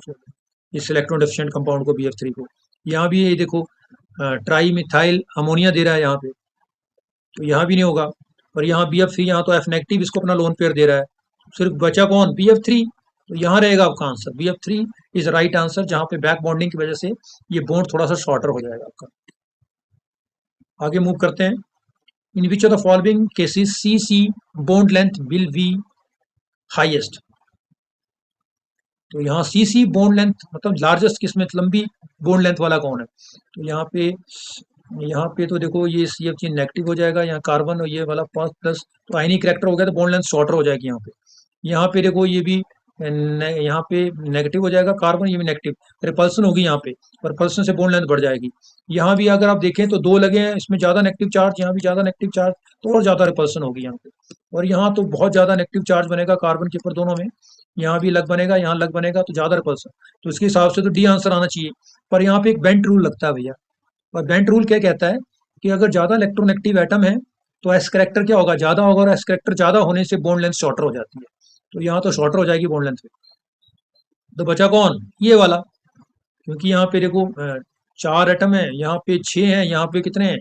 इस इलेक्ट्रॉन डेफिशिएंट कंपाउंड को BF3 को, यहाँ भी ये देखो ट्राई मिथाइल अमोनिया दे रहा है यहाँ पे, तो यहाँ भी नहीं होगा, और यहाँ BF3, यहाँ तो F नेगेटिव इसको अपना लोन पेयर दे रहा है, सिर्फ बचा कौन, BF3, तो यहाँ रहेगा आपका answer BF3 is right answer, जहाँ पे बैक बॉन्डिंग की वजह से ये बॉन्ड थोड़ा सा शॉर्टर हो जाएगा आपका। आगे मूव करते हैं। In which of the following cases CC bond length will be highest, तो यहाँ CC बॉन्ड लेंथ मतलब लार्जेस्ट किसमें, लंबी बॉन्ड लेंथ वाला कौन है, तो यहाँ पे तो देखो ये CF नेगेटिव हो जाएगा, यहाँ कार्बन और ये वाला प्लस, तो आयनिक करैक्टर हो गया, तो बॉन्ड लेंथ शॉर्टर हो जाएगी यहाँ पे। यहाँ पे देखो ये भी यहाँ पे नेगेटिव हो जाएगा कार्बन, ये भी नेगेटिव, रिपल्सन होगी यहाँ पे, और रिपल्सन से बॉन्ड लेंथ बढ़ जाएगी। यहाँ भी अगर आप देखें तो दो लगे हैं, इसमें ज्यादा नेगेटिव चार्ज, यहाँ भी ज्यादा नेगेटिव चार्ज, तो और ज्यादा रिपल्सन होगी यहाँ पे। और यहाँ तो बहुत ज्यादा नेगेटिव चार्ज बनेगा कार्बन के ऊपर दोनों में, यहाँ भी लग बनेगा, यहाँ लग बनेगा, तो ज्यादा रिपल्सन। तो इसके हिसाब से तो डी आंसर आना चाहिए। पर यहाँ पे एक बेंट रूल लगता है भैया। और बेंट रूल क्या कहता है कि अगर ज्यादा इलेक्ट्रोनेगेटिव एटम है तो एस करेक्टर क्या होगा, ज्यादा होगा, और एस करेक्टर ज्यादा होने से बॉन्ड लेंथ शॉर्टर हो जाती है। तो यहाँ तो शॉर्टर हो जाएगी बॉन्ड लेंथ। तो बचा कौन, ये वाला। क्योंकि यहाँ पे देखो 4 एटम है, यहाँ पे 6 हैं, यहाँ पे कितने हैं,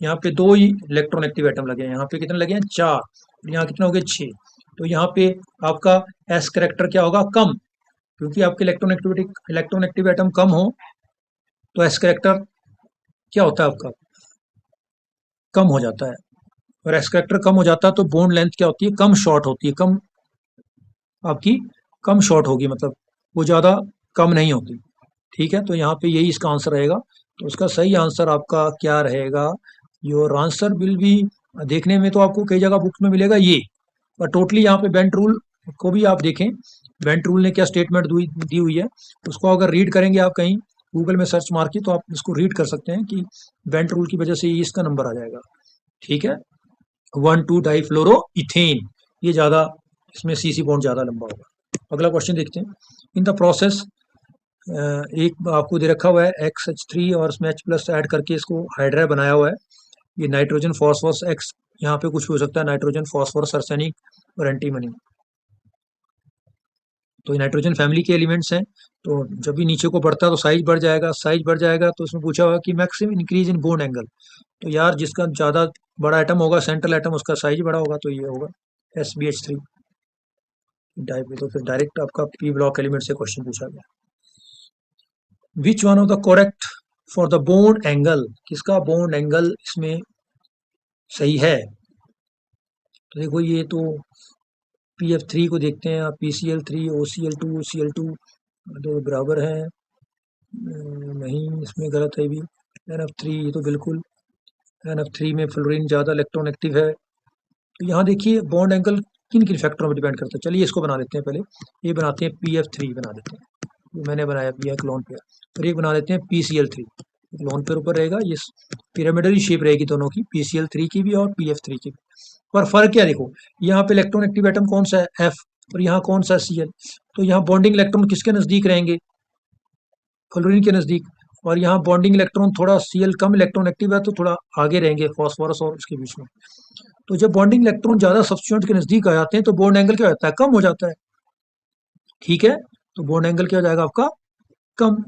यहाँ पे 2 ही इलेक्ट्रोनेगेटिव एटम लगे हैं, यहाँ पे कितने लगे हैं, 4, यहाँ कितने हो गए, 6। तो यहाँ पे आपका एस करेक्टर क्या होगा, कम। क्योंकि आपके इलेक्ट्रोनेगेटिव एटम कम हो तो एस करेक्टर क्या होता है आपका, कम हो जाता है। और एस करेक्टर कम हो जाता है तो बॉन्ड लेंथ क्या होती है, कम शॉर्ट होती है, कम आपकी, कम शॉर्ट होगी, मतलब वो ज़्यादा कम नहीं होती। ठीक है, तो यहाँ पे यही इसका आंसर रहेगा। तो उसका सही आंसर आपका क्या रहेगा, योर आंसर विल बी, देखने में तो आपको कई जगह बुक्स में मिलेगा ये, पर टोटली यहाँ पे बेंट रूल को भी आप देखें, बेंट रूल ने क्या स्टेटमेंट दी हुई है, उसको अगर रीड करेंगे आप कहीं गूगल में सर्च मार के, तो आप इसको रीड कर सकते हैं कि बेंट रूल की वजह से ये इसका नंबर आ जाएगा। ठीक है, 1,2 डाइफ्लोरो इथेन, ये ज़्यादा, इसमें सी बॉन्ड ज़्यादा लंबा होगा। अगला क्वेश्चन देखते हैं। इन द प्रोसेस, एक आपको दे रखा हुआ है XH3 और इसमें H+ ऐड करके इसको हाइड्रा बनाया हुआ है। ये नाइट्रोजन फॉस्फोरस X, यहाँ पे कुछ हो सकता है, नाइट्रोजन फॉस्फोरस आर्सेनिक और एंटीमनी। तो ये नाइट्रोजन फैमिली के एलिमेंट्स हैं। तो जब भी नीचे को बढ़ता है तो साइज बढ़ जाएगा, साइज बढ़ जाएगा तो उसमें पूछा हुआ कि maximum increase in bond angle. तो यार जिसका ज़्यादा बड़ा एटम होगा, सेंट्रल एटम, उसका साइज बड़ा होगा, तो ये होगा SbH3 डाइप। तो फिर डायरेक्ट आपका पी ब्लॉक एलिमेंट से क्वेश्चन पूछा गया। Which one of the correct for the bond angle, किसका बॉन्ड एंगल इसमें सही है। तो देखो ये तो PF3 को देखते हैं आप, PCl3 OCl2 OCl2 तो बराबर है, नहीं इसमें गलत है भी। NF3 ये तो बिल्कुल, NF3 में फ्लोरीन ज़्यादा इलेक्ट्रोनेगेटिव है। तो यहाँ देखिए बॉन्ड एंगल किन किन फैक्टरों पर डिपेंड करता है। चलिए इसको बना लेते हैं पहले, ये बनाते हैं PF3 बना देते हैं, ये मैंने बनाया भी लोन पेयर। और एक बना लेते हैं PCl3, लोन पेयर ऊपर रहेगा, ये पिरामिडल शेप रहेगी दोनों की, PCl3 की भी और PF3 की भी। पर फर्क क्या देखो, यहाँ पे इलेक्ट्रोनेगेटिव एटम कौन सा है, F, और यहाँ कौन सा Cl। तो यहाँ बॉन्डिंग इलेक्ट्रॉन किसके नजदीक रहेंगे, फ्लोरीन के नजदीक। और यहाँ बॉन्डिंग इलेक्ट्रॉन थोड़ा Cl कम इलेक्ट्रोनेगेटिव है तो थोड़ा आगे रहेंगे फॉस्फोरस और उसके बीच में। तो जब बॉन्डिंग इलेक्ट्रॉन ज्यादा सब्स्टिट्यूएंट के नजदीक आ जाते हैं तो बॉन्ड एंगल क्या होता है, कम हो जाता है। ठीक है, तो बॉन्ड एंगल क्या हो जाएगा आपका, कम।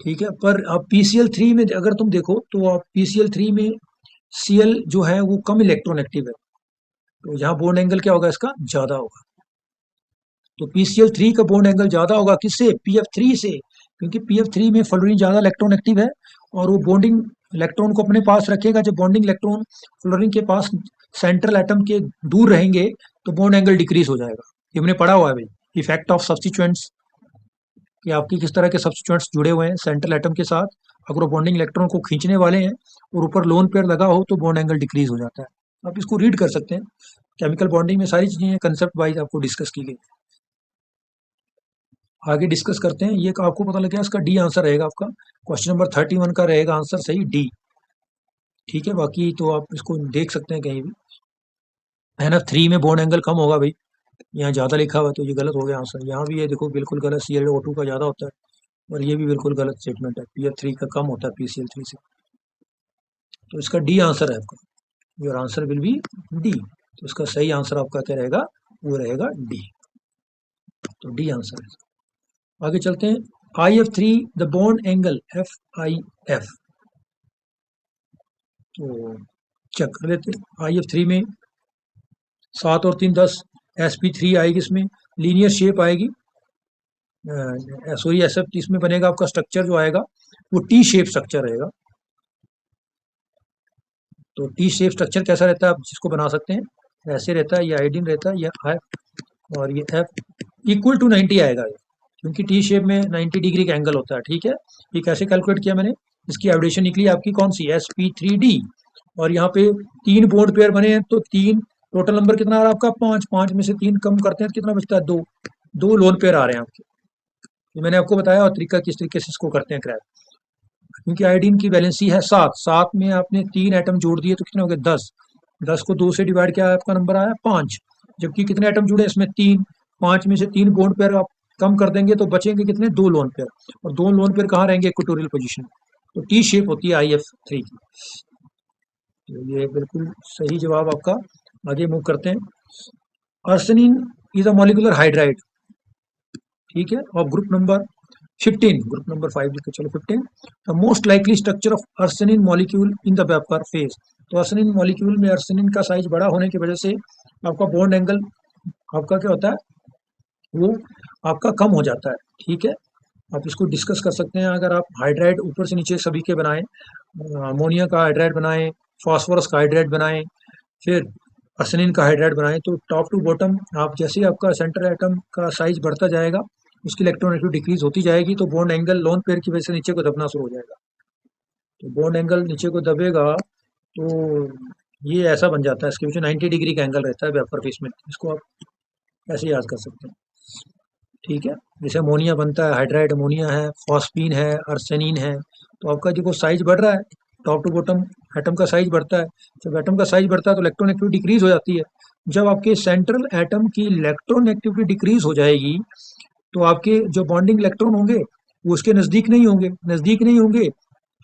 ठीक है, पर आप PCl3 में अगर तुम देखो तो आप PCl3 में Cl जो है वो कम इलेक्ट्रोनेगेटिव है, तो यहाँ बॉन्ड एंगल क्या होगा, इसका ज्यादा होगा। तो PCl3 का बॉन्ड एंगल ज्यादा होगा किससे, PF3 से, क्योंकि PF3 में फ्लोरीन ज्यादा इलेक्ट्रोनेगेटिव है और वो बॉन्डिंग इलेक्ट्रॉन को अपने पास रखेगा। जब बॉन्डिंग इलेक्ट्रॉन फ्लोरीन के पास सेंट्रल एटम के दूर रहेंगे तो बॉन्ड एंगल डिक्रीज हो जाएगा। ये हमने पढ़ा हुआ है भाई, इफेक्ट ऑफ सब्स्टिट्यूएंट्स, कि आपकी किस तरह के सब्स्टिट्यूएंट्स जुड़े हुए हैं सेंट्रल एटम के साथ। अगर वो बॉन्डिंग इलेक्ट्रॉन को खींचने वाले हैं और ऊपर लोन पेयर लगा हो तो बॉन्ड एंगल डिक्रीज हो जाता है। आप इसको रीड कर सकते हैं, केमिकल बॉन्डिंग में सारी चीजें कंसेप्ट वाइज आपको डिस्कस की गई। आगे डिस्कस करते हैं, ये आपको पता लग गया, इसका डी आंसर रहेगा आपका, क्वेश्चन नंबर 31 का रहेगा आंसर सही डी। ठीक है, बाकी तो आप इसको देख सकते हैं कहीं भी। NF3 में बॉन्ड एंगल कम होगा भाई, यहाँ ज़्यादा लिखा हुआ है तो ये गलत हो गया आंसर। यहाँ भी ये देखो बिल्कुल गलत, ClO2 का ज़्यादा होता है, और ये भी बिल्कुल गलत स्टेटमेंट है, PF3 का कम होता है PCl3 से। तो इसका डी आंसर है आपका, your answer will be D. तो इसका सही आंसर आपका क्या रहेगा, वो रहेगा डी। तो डी आंसर है। आगे चलते हैं, IF3 the bond angle FIF, तो चेक कर लेते हैं। IF3 में 7 और 3 10, sp3 आएगी, इसमें लीनियर शेप आएगी, सॉरी SF इसमें बनेगा आपका स्ट्रक्चर जो आएगा वो टी शेप स्ट्रक्चर रहेगा। तो टी शेप स्ट्रक्चर कैसा रहता है, आप जिसको बना सकते हैं, ऐसे रहता है, ये आयोडीन रहता है, ये F और ये F इक्वल टू 90 आएगा ये, क्योंकि टी शेप में 90 डिग्री का एंगल होता है। ठीक है, ये कैसे कैलकुलेट किया मैंने, इसकी आयोडेशन निकली आपकी कौन सी, sp3d, और यहाँ पे 3 बॉन्ड पेयर बने हैं तो 3 टोटल नंबर कितना आ रहा है आपका? 5। 5 में से 3 कम करते हैं तो कितना बचता है? 2। 2 लोन पेयर आ रहे हैं आपके। ये मैंने आपको बताया और तरीका किस तरीके से इसको करते हैं क्रैक। क्योंकि आयोडीन की वैलेंसी है 7। 7 में आपने 3 एटम जोड़ दिए तो कितने हो गए? 10। 10 को 2 से डिवाइड किया, आपका नंबर आया 5। जबकि कितने एटम जुड़े इसमें? 3। 5 में से 3 बॉन्ड पेयर आप कम कर देंगे तो बचेंगे कितने? 2 लोन पेयर। और 2 लोन पेयर कहाँ रहेंगे? Equatorial position. तो टी शेप होती है IF3 की। तो ये बिल्कुल सही जवाब आपका। आगे मूव करते हैं। अर्सनिन इज अ मॉलिक्यूलर हाइड्राइड, ठीक है, और ग्रुप नंबर 15, ग्रुप नंबर 5 लिखो, चलो 15। The most likely structure of arsenic molecule in the vapour phase. तो अर्सनिन मॉलिक्यूल में अर्सनिन का साइज बड़ा होने की वजह से आपका बॉन्ड एंगल आपका क्या होता है? वो आपका कम हो जाता है, ठीक है। आप इसको डिस्कस कर सकते हैं। अगर आप हाइड्राइड ऊपर से नीचे सभी के बनाएं, अमोनिया का हाइड्राइड बनाएं, फास्फोरस का हाइड्राइड बनाएं, फिर अर्सेनिन का हाइड्राइड बनाएं, तो टॉप टू बॉटम आप जैसे ही आपका सेंटर एटम का साइज बढ़ता जाएगा, उसकी इलेक्ट्रॉनिक डिक्रीज होती जाएगी, तो बॉन्ड एंगल लोन पेयर की वजह से नीचे को दबना शुरू हो जाएगा। तो बॉन्ड एंगल नीचे को दबेगा तो ये ऐसा बन जाता है, इसके पीछे 90 डिग्री का एंगल रहता है वेपर फेस में। इसको आप ऐसे याद कर सकते हैं, ठीक है। जैसे अमोनिया बनता है, हाइड्राइड अमोनिया है, फॉस्फीन है, अर्सेनिन है। तो आपका जो साइज बढ़ रहा है, टॉप टू बॉटम एटम का साइज बढ़ता है। जब एटम का साइज बढ़ता है तो इलेक्ट्रॉन एक्टिविटी डिक्रीज हो जाती है। जब आपके सेंट्रल एटम की इलेक्ट्रॉन एक्टिविटी डिक्रीज हो जाएगी तो आपके जो बॉन्डिंग इलेक्ट्रॉन होंगे वो उसके नज़दीक नहीं होंगे। नज़दीक नहीं होंगे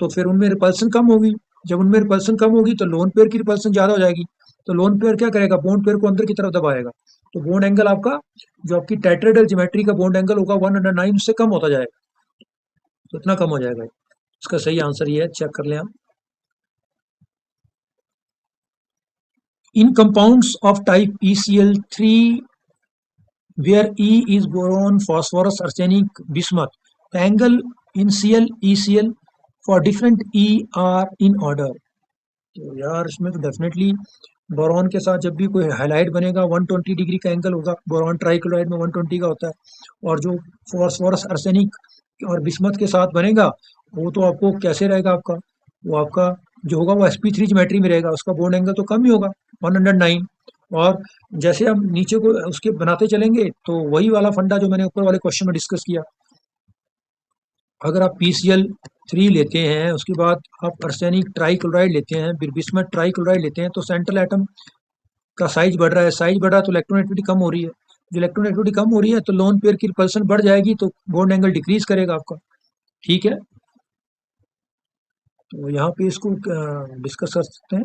तो फिर उनमें रिपल्सन कम होगी। जब उनमें रिपल्सन कम होगी तो लोन पेयर की रिपल्सन ज़्यादा हो जाएगी। तो लोन पेयर क्या करेगा? बॉन्ड पेयर को अंदर की तरफ दबाएगा। तो बॉन्ड एंगल आपका, जो आपकी टेट्राहेड्रल ज्योमेट्री का बॉन्ड एंगल होगा 109, उससे कम होता जाएगा। तो इतना कम हो जाएगा। इसका सही आंसर ये है, चेक कर लें आप। In compounds of type ECl3 where E is boron, phosphorus, arsenic, bismuth, the angle in Cl ECl for different E are in order। तो यार इसमें तो डेफिनेटली बोरॉन के साथ जब भी कोई हाइलाइट बनेगा 120 डिग्री का एंगल होगा। बोरॉन ट्राइक्लोराइड में 120 का होता है। और जो फॉस्फोरस अर्सेनिक और बिस्मथ के साथ बनेगा वो तो आपको कैसे रहेगा आपका? वो आपका जो होगा वो sp3 ज्योमेट्री में रहेगा, उसका बॉन्ड एंगल तो कम ही होगा, 109। और जैसे हम नीचे को उसके बनाते चलेंगे तो वही वाला फंडा जो मैंने ऊपर वाले क्वेश्चन में डिस्कस किया। अगर आप PCl3 लेते हैं, उसके बाद आप अर्सेनिक ट्राइक्लोराइड लेते हैं, फिर बिस्मथ ट्राइक्लोराइड लेते हैं, तो सेंट्रल एटम का साइज बढ़ रहा है। साइज बढ़ा तो इलेक्ट्रॉन एक्टिविटी कम हो रही है। जो इलेक्ट्रॉन एक्टिविटी कम हो रही है तो लोन पेयर की रिपल्सन बढ़ जाएगी, तो बॉन्ड एंगल डिक्रीज करेगा आपका, ठीक है। तो यहाँ पे इसको डिस्कस कर सकते हैं।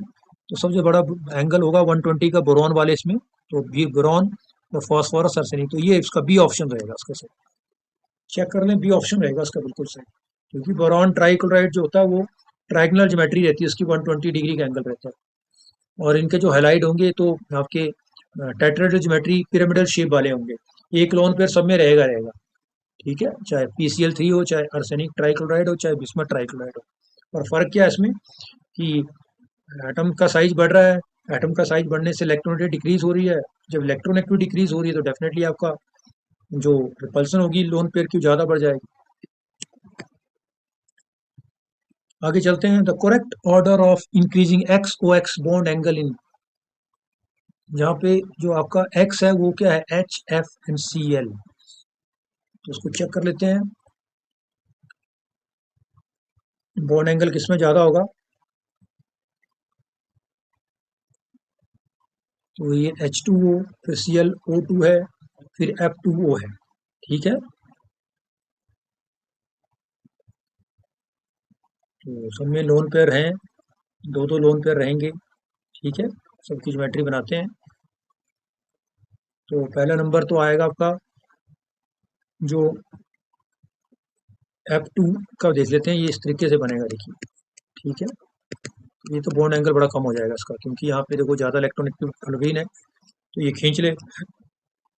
तो सबसे बड़ा एंगल होगा 120 का बोरॉन वाले इसमें। तो बी बोरॉन और फॉस्फोरस अर्सेनिक, तो ये इसका बी ऑप्शन रहेगा इसका सही। चेक कर लें, बी ऑप्शन रहेगा इसका बिल्कुल सही। क्योंकि बोरॉन ट्राइक्लोराइड जो होता है वो ट्रायंगुलर ज्योमेट्री रहती है, उसकी 120 डिग्री का एंगल रहता है। और इनके जो हाइलाइट होंगे तो आपके टेट्राहेड्रल ज्योमेट्री पिरामिडल शेप वाले होंगे। एक लोन पेयर सब में रहेगा रहेगा, ठीक है, चाहे PCl3 हो, चाहे अर्सेनिक ट्राइक्लोराइड हो, चाहे बिस्मथ ट्राइक्लोराइड हो। और फर्क क्या है इसमें कि एटम का साइज बढ़ रहा है। एटम का साइज बढ़ने से इलेक्ट्रॉन डिक्रीज हो रही है। जब इलेक्ट्रॉन एक्टिविटी डिक्रीज हो रही है तो डेफिनेटली आपका जो रिपल्सन होगी लोन पेयर की ज़्यादा बढ़ जाएगी। आगे चलते हैं। The correct order of increasing XOX bond angle in, जहाँ पे जो आपका X है वो क्या है? HF and Cl। तो उसको चेक कर लेते हैं। बॉन्ड एंगल किसमें ज़्यादा होगा? तो ये H2O, फिर ClO2 है, फिर F2O है, ठीक है। तो सब में लोन पेयर हैं, दो दो लोन पेयर रहेंगे, ठीक है। सबकी ज्योमेट्री बनाते हैं। तो पहला नंबर तो आएगा आपका जो F2 का, देख लेते हैं ये इस तरीके से बनेगा, देखिए, ठीक है। ये तो बॉन्ड एंगल बड़ा कम हो जाएगा इसका, क्योंकि यहाँ पे देखो ज़्यादा इलेक्ट्रॉनिक फ्लोरीन है, तो ये खींच ले,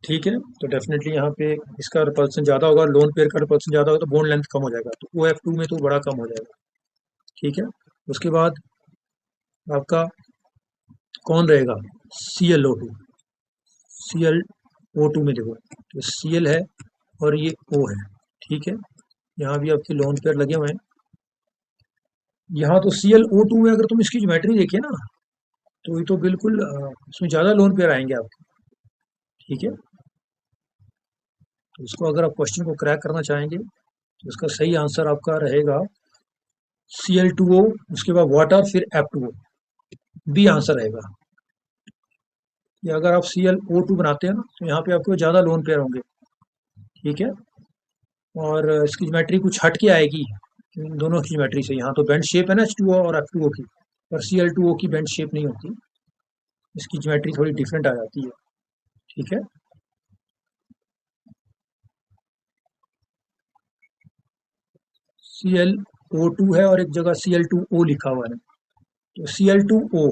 ठीक है। तो डेफिनेटली यहाँ पे इसका रिपल्सन ज़्यादा होगा, लोन पेयर का रिपल्सन ज़्यादा होगा, तो बॉन्ड लेंथ कम हो जाएगा, तो OF2 में तो बड़ा कम हो जाएगा, ठीक है। उसके बाद आपका कौन रहेगा? ClO2। ClO2 में देखो तो Cl है और ये O है, ठीक है। यहाँ भी आपके लोन पेयर लगे हुए हैं। यहाँ तो ClO2 में अगर तुम इसकी ज्योमेट्री देखिए ना, तो ये तो बिल्कुल इसमें ज़्यादा लोन पेयर आएंगे आपके। ठीक है, तो इसको अगर आप क्वेश्चन को क्रैक करना चाहेंगे तो इसका सही आंसर आपका रहेगा Cl2O, उसके बाद वाटर, फिर F2O। बी आंसर रहेगा। या अगर आप ClO2 बनाते हैं ना तो यहाँ पे आपको ज़्यादा लोन पेयर होंगे। ठीक है, और इसकी ज्योमेट्री कुछ हट के आएगी इन दोनों की ज्योमेट्री से। यहाँ तो बेंड शेप है ना H2O और F2O की, पर Cl2O की बेंड शेप नहीं होती, इसकी ज्योमेट्री थोड़ी डिफरेंट आ जाती है। ठीक है, Cl O2 है और एक जगह Cl2O लिखा हुआ है, तो Cl2O,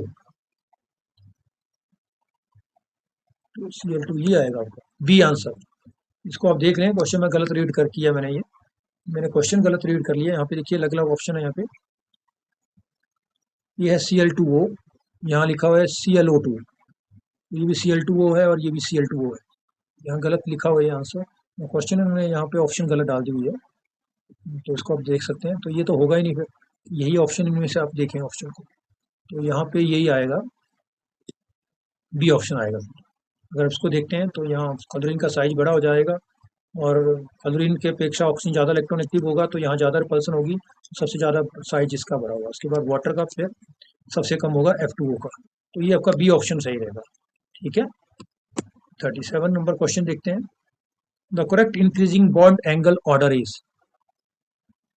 तो Cl2 ये आएगा आपका बी आंसर। इसको आप देख रहे हैं, क्वेश्चन में गलत रीड कर किया मैंने, ये मैंने क्वेश्चन गलत रीड कर लिया। यहाँ पे देखिए अलग अलग ऑप्शन है यहाँ पे। ये है Cl2O, यहाँ लिखा हुआ है Cl O2, ये भी Cl2O है और ये भी Cl2O है। यहाँ गलत लिखा हुआ है आंसर, क्वेश्चन में यहाँ पे ऑप्शन गलत डाल दी हुई है, तो इसको आप देख सकते हैं। तो ये तो होगा ही नहीं, फिर यही ऑप्शन इनमें से आप देखें ऑप्शन को, तो यहाँ पे यही आएगा, बी ऑप्शन आएगा। अगर इसको देखते हैं तो यहाँ क्लोरीन का साइज बड़ा हो जाएगा और क्लोरीन के अपेक्षा ऑक्सीजन ज़्यादा इलेक्ट्रोनेगेटिव होगा, तो यहाँ ज़्यादा रिपल्सन होगी, सबसे ज़्यादा साइज इसका बड़ा होगा। उसके बाद वाटर का फिर सबसे कम होगा F2O का। तो ये आपका बी ऑप्शन सही रहेगा। ठीक है, 37 नंबर क्वेश्चन देखते हैं। The correct increasing bond angle order is,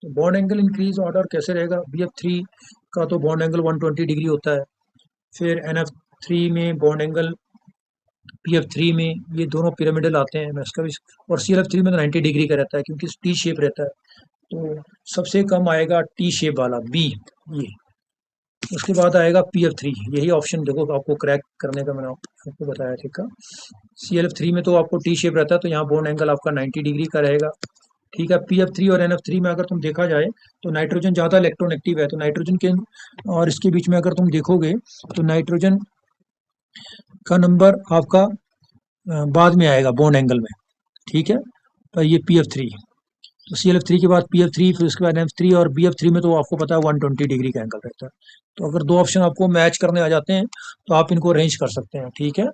तो बॉन्ड एंगल इंक्रीज ऑर्डर कैसे रहेगा? BF3 का तो बॉन्ड एंगल 120 डिग्री होता है, फिर NF3 में बॉन्ड एंगल, PF3 में, ये दोनों पिरामिडल आते हैं, मैं इसका भी, और CLF3 में तो 90 डिग्री का रहता है क्योंकि टी शेप रहता है, तो सबसे कम आएगा टी शेप वाला बी, ये। उसके बाद आएगा PF3, यही ऑप्शन देखो आपको क्रैक करने का मैंने आपको बताया। ठीक है, CLF3 में तो आपको टी शेप रहता है, तो यहाँ बॉन्ड एंगल आपका 90 डिग्री का रहेगा। ठीक है, PF3 और NF3 में अगर तुम देखा जाए तो नाइट्रोजन ज़्यादा इलेक्ट्रोनेगेटिव है, तो नाइट्रोजन के और इसके बीच में अगर तुम देखोगे तो नाइट्रोजन का नंबर आपका बाद में आएगा बॉन्ड एंगल में। ठीक है, और ये PF3, तो ClF3 के बाद PF3, फिर उसके बाद NF3, और BF3 में तो आपको पता है 120 डिग्री का एंगल रहता है। तो अगर दो ऑप्शन आपको मैच करने आ जाते हैं तो आप इनको अरेंज कर सकते हैं। ठीक है,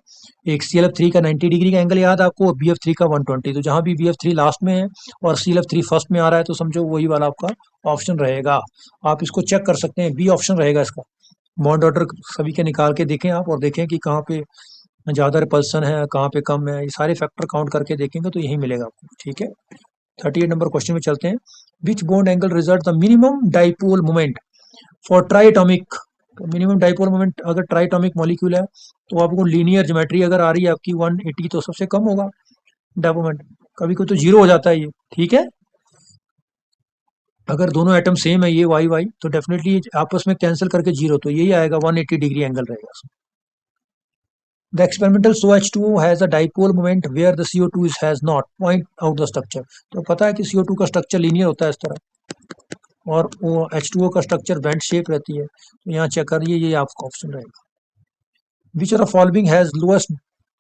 एक ClF3 का 90 डिग्री का एंगल याद है आपको, BF3 का 120, तो जहाँ भी BF3 लास्ट में है और ClF3 फर्स्ट में आ रहा है तो समझो वही वाला आपका ऑप्शन रहेगा। आप इसको चेक कर सकते हैं, बी ऑप्शन रहेगा इसका। बॉन्ड ऑर्डर सभी के निकाल के देखें आप, और देखें कि कहाँ पे ज़्यादा रिपल्सन है, कहाँ पे कम है, ये सारे फैक्टर काउंट करके देखेंगे तो यही मिलेगा आपको। ठीक है, 38 नंबर क्वेश्चन में चलते हैं। विच bond angle result the minimum dipole moment for triatomic, तो मिनिमम डाइपोल मोमेंट अगर ट्राइटोमिक मॉलिक्यूल है तो आपको लीनियर ज्योमेट्री अगर आ रही है आपकी 180, तो सबसे कम होगा डाइपोल मोमेंट। कभी कोई तो जीरो हो जाता है ये। ठीक है, अगर दोनों एटम सेम है, ये वाई वाई, तो डेफिनेटली आपस में कैंसिल करके जीरो, तो यही आएगा 180 डिग्री एंगल रहेगा। The experimental SOH2 has a dipole moment where the CO2 is has not. Point out the structure. तो पता है कि CO2 का स्ट्रक्चर लीनियर होता है इस तरह, और वो H2O का स्ट्रक्चर बेंड शेप रहती है, तो यहाँ चेक करिए, ये आपका ऑप्शन रहेगा। Which are following has lowest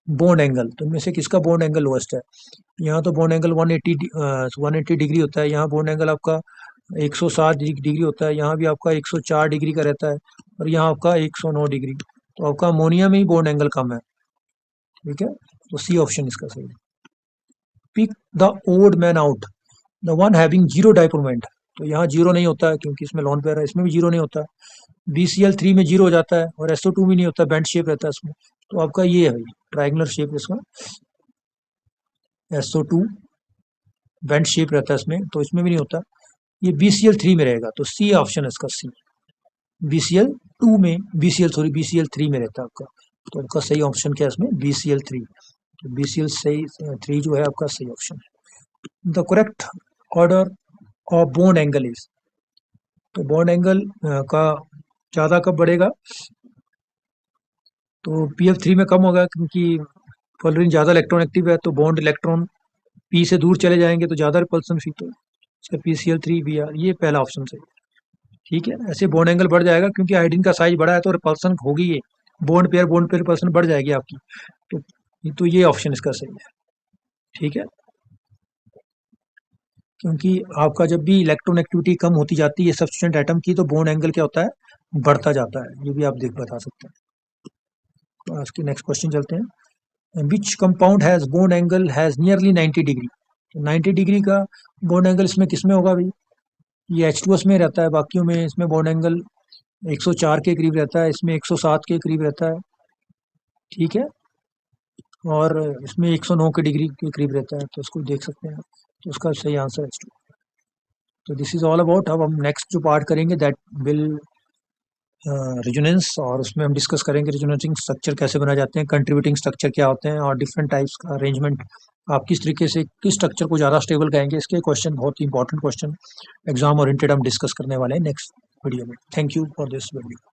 bond angle, तो इनमें से किसका बॉन्ड एंगल लोएस्ट है? यहाँ तो बॉन्ड एंगल 180 डिग्री होता है, यहाँ बॉन्ड एंगल आपका 107 डिग्री होता है, यहाँ भी आपका 104 डिग्री का रहता है, और यहाँ आपका 109 डिग्री, तो आपका अमोनिया में ही बॉन्ड एंगल कम है। ठीक है, तो सी ऑप्शन इसका सही है। Pick the odd man out, the one having zero dipole moment, तो यहाँ जीरो नहीं होता है क्योंकि इसमें लॉन पेयर है, इसमें भी जीरो नहीं होता है। BCl3 में जीरो हो जाता है और SO2 में नहीं होता, बेंड शेप रहता है इसमें, तो आपका ये है भाई ट्राइंगुलर शेप इसका, SO2 बेंड शेप रहता है इसमें, तो इसमें भी नहीं होता। ये BCl3 में रहेगा, तो सी ऑप्शन है इसका, सी। BCl2 में, BCl3 में रहता है आपका, तो आपका सही ऑप्शन क्या है इसमें? BCl3, तो BCl3 जो है आपका सही ऑप्शन है। The correct order of bond angle is, तो बॉन्ड एंगल का ज़्यादा कब बढ़ेगा? तो PF3 में कम होगा क्योंकि फ्लोरीन ज़्यादा इलेक्ट्रॉन है, तो बॉन्ड इलेक्ट्रॉन P से दूर चले जाएंगे तो ज़्यादा रिपल्सन फील, तो इसका PCl3Br, ये पहला ऑप्शन सही है। ठीक है, ऐसे बॉन्ड एंगल बढ़ जाएगा क्योंकि आयोडीन का साइज बड़ा है तो रिपल्सन होगी, ये बॉन्ड पेयर रिपल्सन बढ़ जाएगी आपकी, तो ये ऑप्शन इसका सही है। ठीक है, क्योंकि आपका जब भी इलेक्ट्रोनेगेटिविटी कम होती जाती है सब्स्टिट्यूएंट एटम की, तो बॉन्ड एंगल क्या होता है? बढ़ता जाता है, ये भी आप देख बता सकते हैं। इसके नेक्स्ट क्वेश्चन चलते हैं। Which compound has bond angle has nearly 90 degree. 90 degree का बॉन्ड एंगल इसमें किसमें होगा भाई? ये H2S में रहता है, बाकियों में इसमें बॉन्ड एंगल 104 के करीब रहता है, इसमें 107 के करीब रहता है, ठीक है, और इसमें 109 के डिग्री के करीब रहता है, तो इसको देख सकते हैं। तो उसका सही आंसर H2। तो दिस इज ऑल अबाउट। अब हम नेक्स्ट जो पार्ट करेंगे दैट विल रेजोनेंस, और उसमें हम डिस्कस करेंगे रेजोनेटिंग स्ट्रक्चर कैसे बनाए जाते हैं, कंट्रीब्यूटिंग स्ट्रक्चर क्या होते हैं, और डिफरेंट टाइप्स का अरेंजमेंट आप किस तरीके से किस स्ट्रक्चर को ज़्यादा स्टेबल कहेंगे। इसके क्वेश्चन बहुत ही इंपॉर्टेंट क्वेश्चन एग्जाम ओरिएंटेड हम डिस्कस करने वाले हैं नेक्स्ट वीडियो में। Thank you for this video.